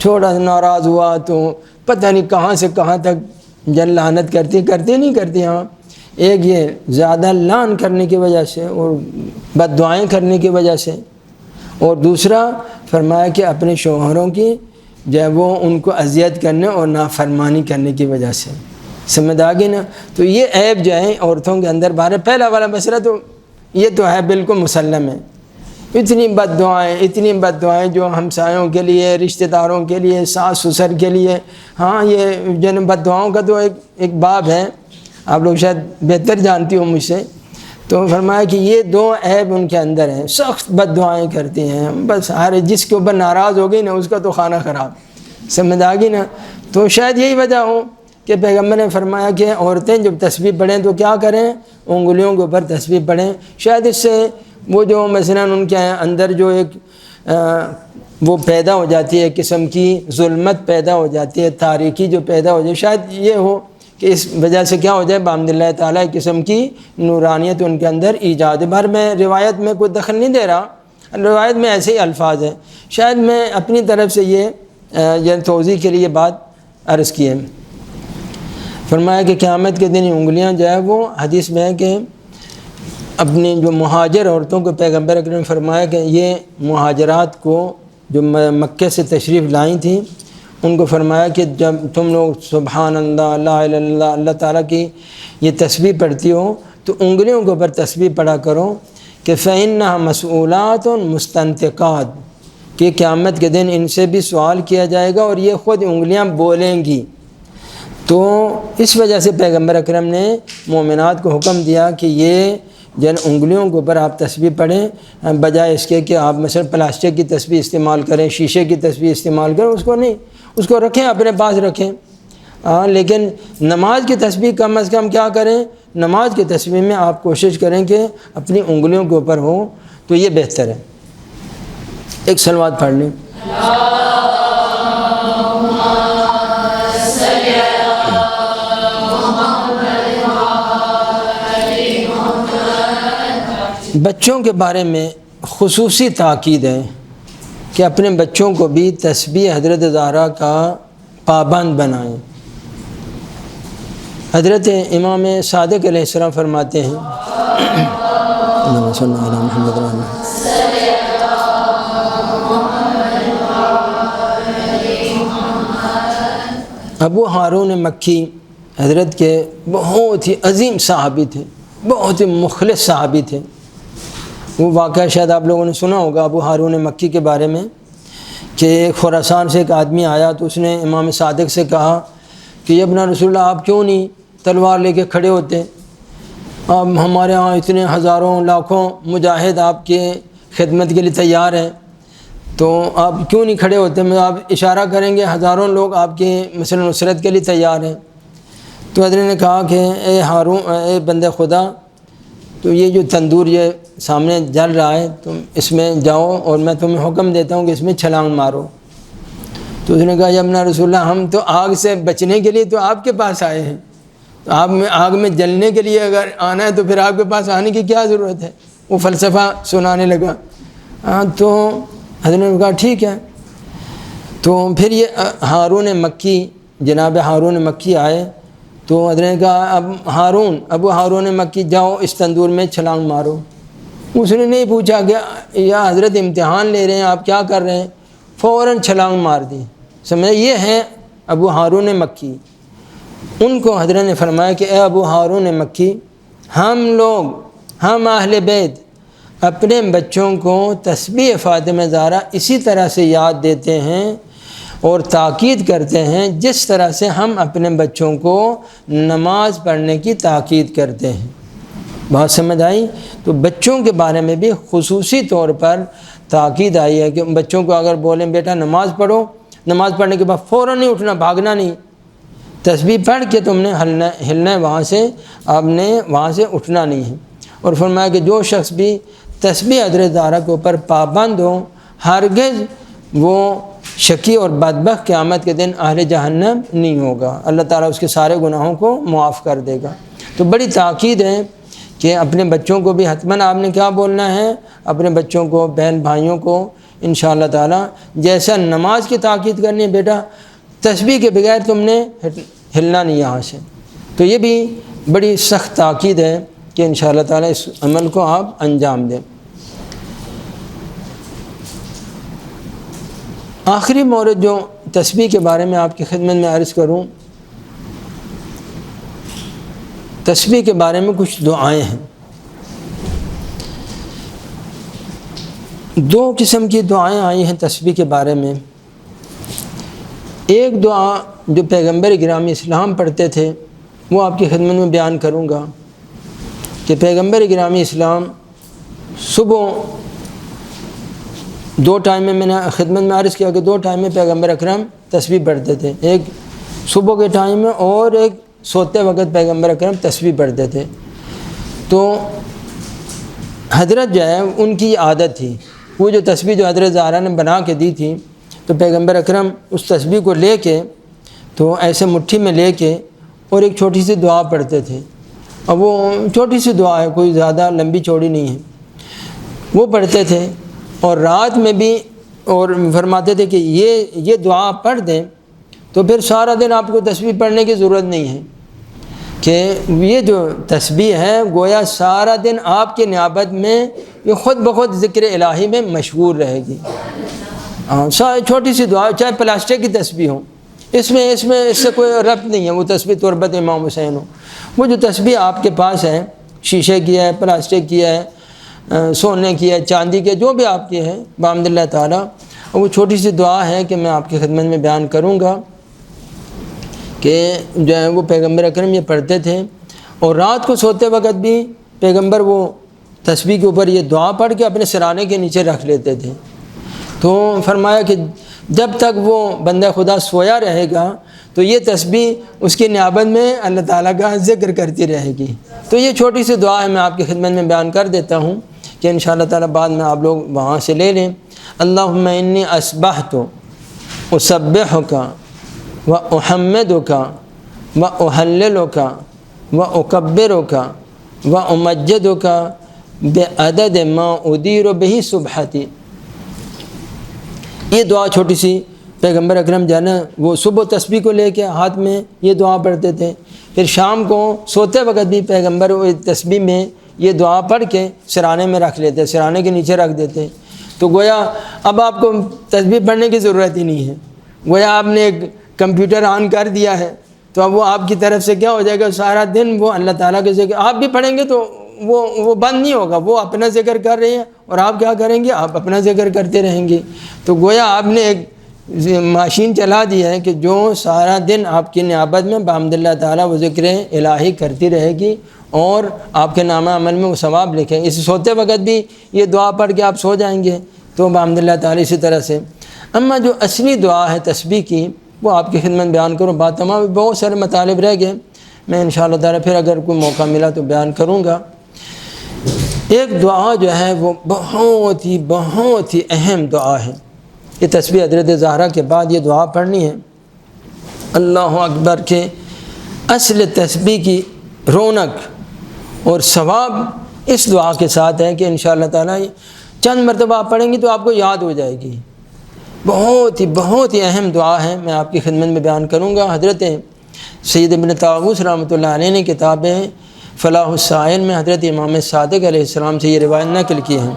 تھوڑا سا ناراض ہوا تو پتہ نہیں کہاں سے کہاں تک لعنت کرتی نہیں کرتی۔ ہاں ایک یہ زیادہ لعن کرنے کی وجہ سے اور بد دعائیں کرنے کی وجہ سے، اور دوسرا فرمایا کہ اپنے شوہروں کی جو ہے وہ ان کو اذیت کرنے اور نافرمانی کرنے کی وجہ سے، سمجھ آ گئی نا؟ تو یہ عیب جو ہے عورتوں کے اندر باہر، پہلا والا مسئلہ تو یہ تو ہے بالکل مسلم ہے۔ اتنی بد دعائیں جو ہمسایوں کے لیے، رشتہ داروں کے لیے، ساس سسر کے لیے، ہاں یہ جن بد دعاؤں کا تو ایک باب ہے، آپ لوگ شاید بہتر جانتی ہو مجھ سے۔ تو فرمایا کہ یہ 2 عیب ان کے اندر ہیں، سخت بد دعائیں کرتی ہیں، بس ہر جس کے اوپر ناراض ہو گئی نا اس کا تو کھانا خراب، سمجھ آ گئی نا؟ تو شاید یہی وجہ ہو کہ پیغمبر نے فرمایا کہ عورتیں جب تسبیح پڑھیں تو کیا کریں؟ انگلیوں کے اوپر تسبیح پڑھیں۔ شاید اس سے وہ جو مثلاً ان کے اندر جو ایک وہ پیدا ہو جاتی ہے، قسم کی ظلمت پیدا ہو جاتی ہے، تاریکی جو پیدا ہو جائے، شاید یہ ہو کہ اس وجہ سے کیا ہو جائے بحمد اللہ تعالیٰ ایک قسم کی نورانیت ان کے اندر ایجاد ہے۔ بھر میں روایت میں کوئی دخل نہیں دے رہا، روایت میں ایسے ہی الفاظ ہیں، شاید میں اپنی طرف سے یہ توضیح کے لیے بات عرض کی ہے۔ فرمایا کہ قیامت کے دن انگلیاں جو ہے وہ حدیث میں ہے کہ اپنی جو مہاجر عورتوں کو پیغمبر اکرم نے فرمایا کہ یہ مہاجرات کو جو مکے سے تشریف لائیں تھیں ان کو فرمایا کہ جب تم لوگ سبحان اللہ لا الہ الا اللہ اللہ تعالیٰ کی یہ تسبیح پڑھتی ہو تو انگلیوں کے اوپر تسبیح پڑھا کرو کہ فَإِنَّهَا مَسْئُولَاتٌ مُسْتَنْطِقَاتٌ، کہ قیامت کے دن ان سے بھی سوال کیا جائے گا اور یہ خود انگلیاں بولیں گی۔ تو اس وجہ سے پیغمبر اکرم نے مومنات کو حکم دیا کہ یہ جن انگلیوں کے اوپر آپ تسبیح پڑھیں، بجائے اس کے کہ آپ مثلا پلاسٹک کی تسبیح استعمال کریں، شیشے کی تسبیح استعمال کریں، اس کو نہیں، اس کو رکھیں، اپنے پاس رکھیں۔ لیکن نماز کی تسبیح کم از کم کیا کریں؟ نماز کی تسبیح میں آپ کوشش کریں کہ اپنی انگلیوں کے اوپر ہو، تو یہ بہتر ہے۔ ایک صلوات پڑھ لیں۔ بچوں کے بارے میں خصوصی تاکید ہے کہ اپنے بچوں کو بھی تسبیح حضرت زہرا کا پابند بنائیں۔ حضرت امام صادق علیہ السلام فرماتے ہیں ابو ہارون مکی حضرت کے بہت ہی عظیم صحابی تھے، بہت ہی مخلص صحابی تھے۔ وہ واقعہ شاید آپ لوگوں نے سنا ہوگا ابو ہارون مکی کے بارے میں کہ خراسان سے ایک آدمی آیا تو اس نے امام صادق سے کہا کہ ابن رسول اللہ آپ کیوں نہیں تلوار لے کے کھڑے ہوتے؟ اب ہمارے ہاں اتنے ہزاروں لاکھوں مجاہد آپ کے خدمت کے لیے تیار ہیں، تو آپ کیوں نہیں کھڑے ہوتے؟ میں آپ اشارہ کریں گے ہزاروں لوگ آپ کے مثلا نصرت کے لیے تیار ہیں۔ تو حضرت نے کہا کہ اے ہارون، اے بندے خدا، تو یہ جو تندور یہ سامنے جل رہا ہے تم اس میں جاؤ اور میں تمہیں حکم دیتا ہوں کہ اس میں چھلانگ مارو۔ تو اس نے کہا یا ابن رسول اللہ ہم تو آگ سے بچنے کے لیے تو آپ کے پاس آئے ہیں، تو آگ میں جلنے کے لیے اگر آنا ہے تو پھر آپ کے پاس آنے کی کیا ضرورت ہے؟ وہ فلسفہ سنانے لگا۔ تو حضرت نے کہا ٹھیک ہے۔ تو پھر یہ ہارون مکی، جناب ہارون مکی آئے تو حضرت نے کہا اب ابو ہارون مکی جاؤ اس تندور میں چھلانگ مارو۔ اس نے نہیں پوچھا کہ یا حضرت امتحان لے رہے ہیں آپ کیا کر رہے ہیں، فوراً چھلانگ مار دی۔ سمجھے؟ یہ ہیں ابو ہارون مکی۔ ان کو حضرت نے فرمایا کہ اے ابو ہارون مکی، ہم اہل بیت اپنے بچوں کو تسبیح فاطمہ زہرا اسی طرح سے یاد دیتے ہیں اور تاکید کرتے ہیں جس طرح سے ہم اپنے بچوں کو نماز پڑھنے کی تاکید کرتے ہیں۔ بات سمجھ آئی؟ تو بچوں کے بارے میں بھی خصوصی طور پر تاکید آئی ہے کہ بچوں کو اگر بولیں بیٹا نماز پڑھو، نماز پڑھنے کے بعد فوراً نہیں اٹھنا، بھاگنا نہیں، تسبیح پڑھ کے تم نے ہلنا ہے، آپ نے وہاں سے اٹھنا نہیں ہے۔ اور فرمایا کہ جو شخص بھی تسبیح حضرت زہرا کے اوپر پابند ہو، ہرگز وہ شقی اور بدبخت قیامت کے دن اہل جہنم نہیں ہوگا، اللہ تعالیٰ اس کے سارے گناہوں کو معاف کر دے گا۔ تو بڑی تاکید ہے کہ اپنے بچوں کو بھی حتماً آپ نے کیا بولنا ہے، اپنے بچوں کو، بہن بھائیوں کو انشاءاللہ تعالیٰ جیسا نماز کی تاکید کرنی ہے، بیٹا تسبیح کے بغیر تم نے ہلنا نہیں یہاں سے۔ تو یہ بھی بڑی سخت تاکید ہے کہ انشاءاللہ تعالیٰ اس عمل کو آپ انجام دیں۔ آخری مورد جو تسبیح کے بارے میں آپ کی خدمت میں عرض کروں، تسبیح کے بارے میں کچھ دعائیں ہیں۔ دو قسم کی دعائیں آئی ہیں تسبیح کے بارے میں۔ ایک دعا جو پیغمبر گرامی اسلام پڑھتے تھے وہ آپ کی خدمت میں بیان کروں گا کہ پیغمبر گرامی اسلام صبح دو ٹائم میں نے خدمت میں عرض کیا کہ دو ٹائم میں پیغمبر اکرم تسبیح پڑھتے تھے، ایک صبح کے ٹائم میں اور ایک سوتے وقت پیغمبر اکرم تسبیح پڑھتے تھے۔ تو حضرت جو ہے ان کی عادت تھی، وہ جو تسبیح جو حضرت زہرا نے بنا کے دی تھی، تو پیغمبر اکرم اس تسبیح کو لے کے تو ایسے مٹھی میں لے کے اور ایک چھوٹی سی دعا پڑھتے تھے، اور وہ چھوٹی سی دعا ہے، کوئی زیادہ لمبی چوڑی نہیں ہے، وہ پڑھتے تھے۔ اور رات میں بھی اور فرماتے تھے کہ یہ دعا پڑھ دیں تو پھر سارا دن آپ کو تسبیح پڑھنے کی ضرورت نہیں ہے، کہ یہ جو تسبیح ہے گویا سارا دن آپ کی نیابت میں یہ خود بخود ذکر الہی میں مشغول رہے گی۔ چھوٹی سی دعا، چاہے پلاسٹک کی تسبیح ہو، اس سے کوئی ربط نہیں ہے، وہ تسبیح تربت امام حسین ہو، وہ جو تسبیح آپ کے پاس ہے، شیشے کی ہے، پلاسٹک کی ہے، سونے کی ہے، چاندی کی ہے، جو بھی آپ کی ہے بحمد اللہ تعالیٰ، وہ چھوٹی سی دعا ہے کہ میں آپ کی خدمت میں بیان کروں گا کہ جو ہے وہ پیغمبر اکرم یہ پڑھتے تھے، اور رات کو سوتے وقت بھی پیغمبر وہ تسبیح کے اوپر یہ دعا پڑھ کے اپنے سرانے کے نیچے رکھ لیتے تھے۔ تو فرمایا کہ جب تک وہ بندہ خدا سویا رہے گا تو یہ تسبیح اس کی نیابت میں اللہ تعالیٰ کا ذکر کرتی رہے گی۔ تو یہ چھوٹی سی دعا ہے، میں آپ کی خدمت میں بیان کر دیتا ہوں کہ انشاءاللہ تعالیٰ بعد میں آپ لوگ وہاں سے لے لیں۔ اللہم انی اصبحت اسبحک و احمدک و اہللک و اکبرک و امجدک بعدد ما ادیر بہ صبحتی۔ یہ دعا چھوٹی سی پیغمبر اکرم جو ہے نا وہ صبح تسبیح کو لے کے ہاتھ میں یہ دعا پڑھتے تھے، پھر شام کو سوتے وقت بھی پیغمبر وہ تسبیح میں یہ دعا پڑھ کے سرانے میں رکھ لیتے، سرانے کے نیچے رکھ دیتے۔ تو گویا اب آپ کو تسبیح پڑھنے کی ضرورت ہی نہیں ہے، گویا آپ نے ایک کمپیوٹر آن کر دیا ہے، تو اب وہ آپ کی طرف سے کیا ہو جائے گا، سارا دن وہ اللہ تعالیٰ کے ذکر آپ بھی پڑھیں گے تو وہ بند نہیں ہوگا، وہ اپنا ذکر کر رہے ہیں اور آپ کیا کریں گے، آپ اپنا ذکر کرتے رہیں گے۔ تو گویا آپ نے ایک ماشین چلا دی ہے کہ جو سارا دن آپ کی نیابت میں بحمد اللہ تعالیٰ وہ ذکر الہی کرتی رہے گی، اور آپ کے نامہ عمل میں وہ ثواب لکھیں۔ اس سوتے وقت بھی یہ دعا پڑھ کے آپ سو جائیں گے تو بحمد اللہ تعالیٰ اسی طرح سے۔ اما جو اصلی دعا ہے تسبیح کی وہ آپ کی خدمت بیان کروں، بات تمام بہت سارے مطالب رہ گئے، میں انشاءاللہ تعالیٰ پھر اگر کوئی موقع ملا تو بیان کروں گا۔ ایک دعا جو ہے وہ بہت ہی اہم دعا ہے، یہ تسبیح حضرت زہرا کے بعد یہ دعا پڑھنی ہے۔ اللہ اکبر کے اصل تسبیح کی رونق اور ثواب اس دعا کے ساتھ ہے کہ انشاءاللہ تعالیٰ چند مرتبہ آپ پڑھیں گی تو آپ کو یاد ہو جائے گی۔ بہت ہی اہم دعا ہے، میں آپ کی خدمت میں بیان کروں گا۔ حضرت سید ابن طاووس رحمۃ اللہ علیہ نے کتاب فلاح السائل میں حضرت امام صادق علیہ السلام سے یہ روایت نقل کی ہے۔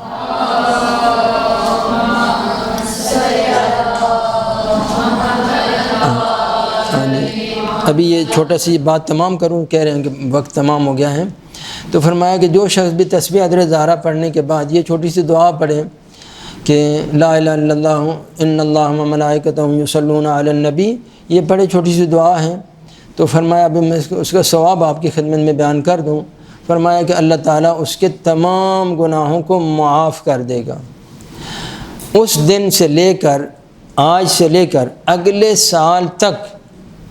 ابھی یہ ایک چھوٹا سی بات تمام کروں، کہہ رہے ہیں کہ وقت تمام ہو گیا ہے۔ تو فرمایا کہ جو شخص بھی تسبیح حضرت زہرا پڑھنے کے بعد یہ چھوٹی سی دعا پڑھے کہ لا الہ الا اللہ ان اللہ و ملائکتہ یصلون علی النبی، یہ بڑی چھوٹی سی دعا ہے۔ تو فرمایا ابھی میں اس کا ثواب آپ کی خدمت میں بیان کر دوں۔ فرمایا کہ اللہ تعالیٰ اس کے تمام گناہوں کو معاف کر دے گا، اس دن سے لے کر آج سے لے کر اگلے سال تک،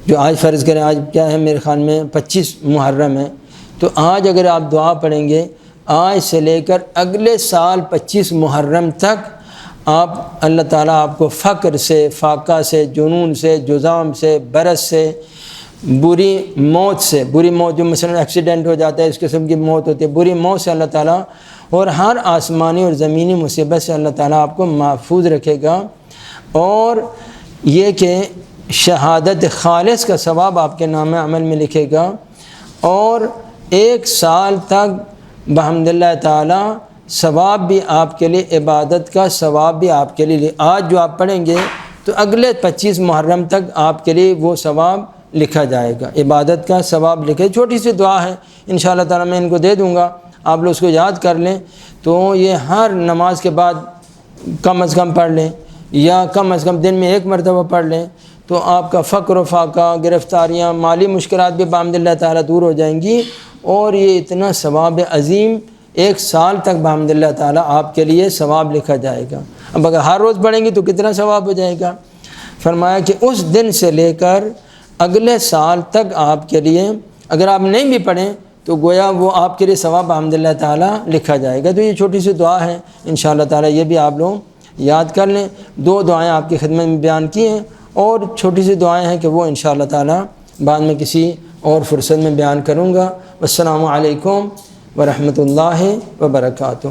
جو آج فرض کریں آج کیا ہے میرے خیال میں 25 محرم ہے، تو آج اگر آپ دعا پڑھیں گے آج سے لے کر اگلے سال 25 محرم تک آپ اللہ تعالیٰ آپ کو فقر سے، فاقہ سے، جنون سے، جذام سے، برس سے، بری موت سے، بری موت جو مثلا ایکسیڈنٹ ہو جاتا ہے اس قسم کی موت ہوتی ہے، بری موت سے اللہ تعالیٰ اور ہر آسمانی اور زمینی مصیبت سے اللہ تعالیٰ آپ کو محفوظ رکھے گا، اور یہ کہ شہادت خالص کا ثواب آپ کے نام عمل میں لکھے گا، اور 1 سال تک بحمد اللہ تعالیٰ ثواب بھی آپ کے لیے، عبادت کا ثواب بھی آپ کے لیے، آج جو آپ پڑھیں گے تو اگلے 25 محرم تک آپ کے لیے وہ ثواب لکھا جائے گا، عبادت کا ثواب لکھے۔ چھوٹی سی دعا ہے، انشاءاللہ تعالیٰ میں ان کو دے دوں گا، آپ لوگ اس کو یاد کر لیں، تو یہ ہر نماز کے بعد کم از کم پڑھ لیں، یا کم از کم دن میں 1 مرتبہ پڑھ لیں، تو آپ کا فقر و فاقہ، گرفتاریاں، مالی مشکلات بھی بحمد اللہ تعالیٰ دور ہو جائیں گی، اور یہ اتنا ثواب عظیم 1 سال تک بحمد اللہ تعالیٰ آپ کے لیے ثواب لکھا جائے گا۔ اب اگر ہر روز پڑھیں گے تو کتنا ثواب ہو جائے گا؟ فرمایا کہ اس دن سے لے کر اگلے سال تک آپ کے لیے، اگر آپ نہیں بھی پڑھیں تو گویا وہ آپ کے لیے ثواب بحمد اللہ تعالیٰ لکھا جائے گا۔ تو یہ چھوٹی سی دعا ہے، انشاءاللہ تعالیٰ یہ بھی آپ لوگ یاد کر لیں۔ 2 دعائیں آپ کی خدمت میں بیان کی ہیں، اور چھوٹی سی دعائیں ہیں کہ وہ انشاءاللہ تعالیٰ بعد میں کسی اور فرصت میں بیان کروں گا۔ والسلام علیکم ورحمۃ اللہ وبرکاتہ۔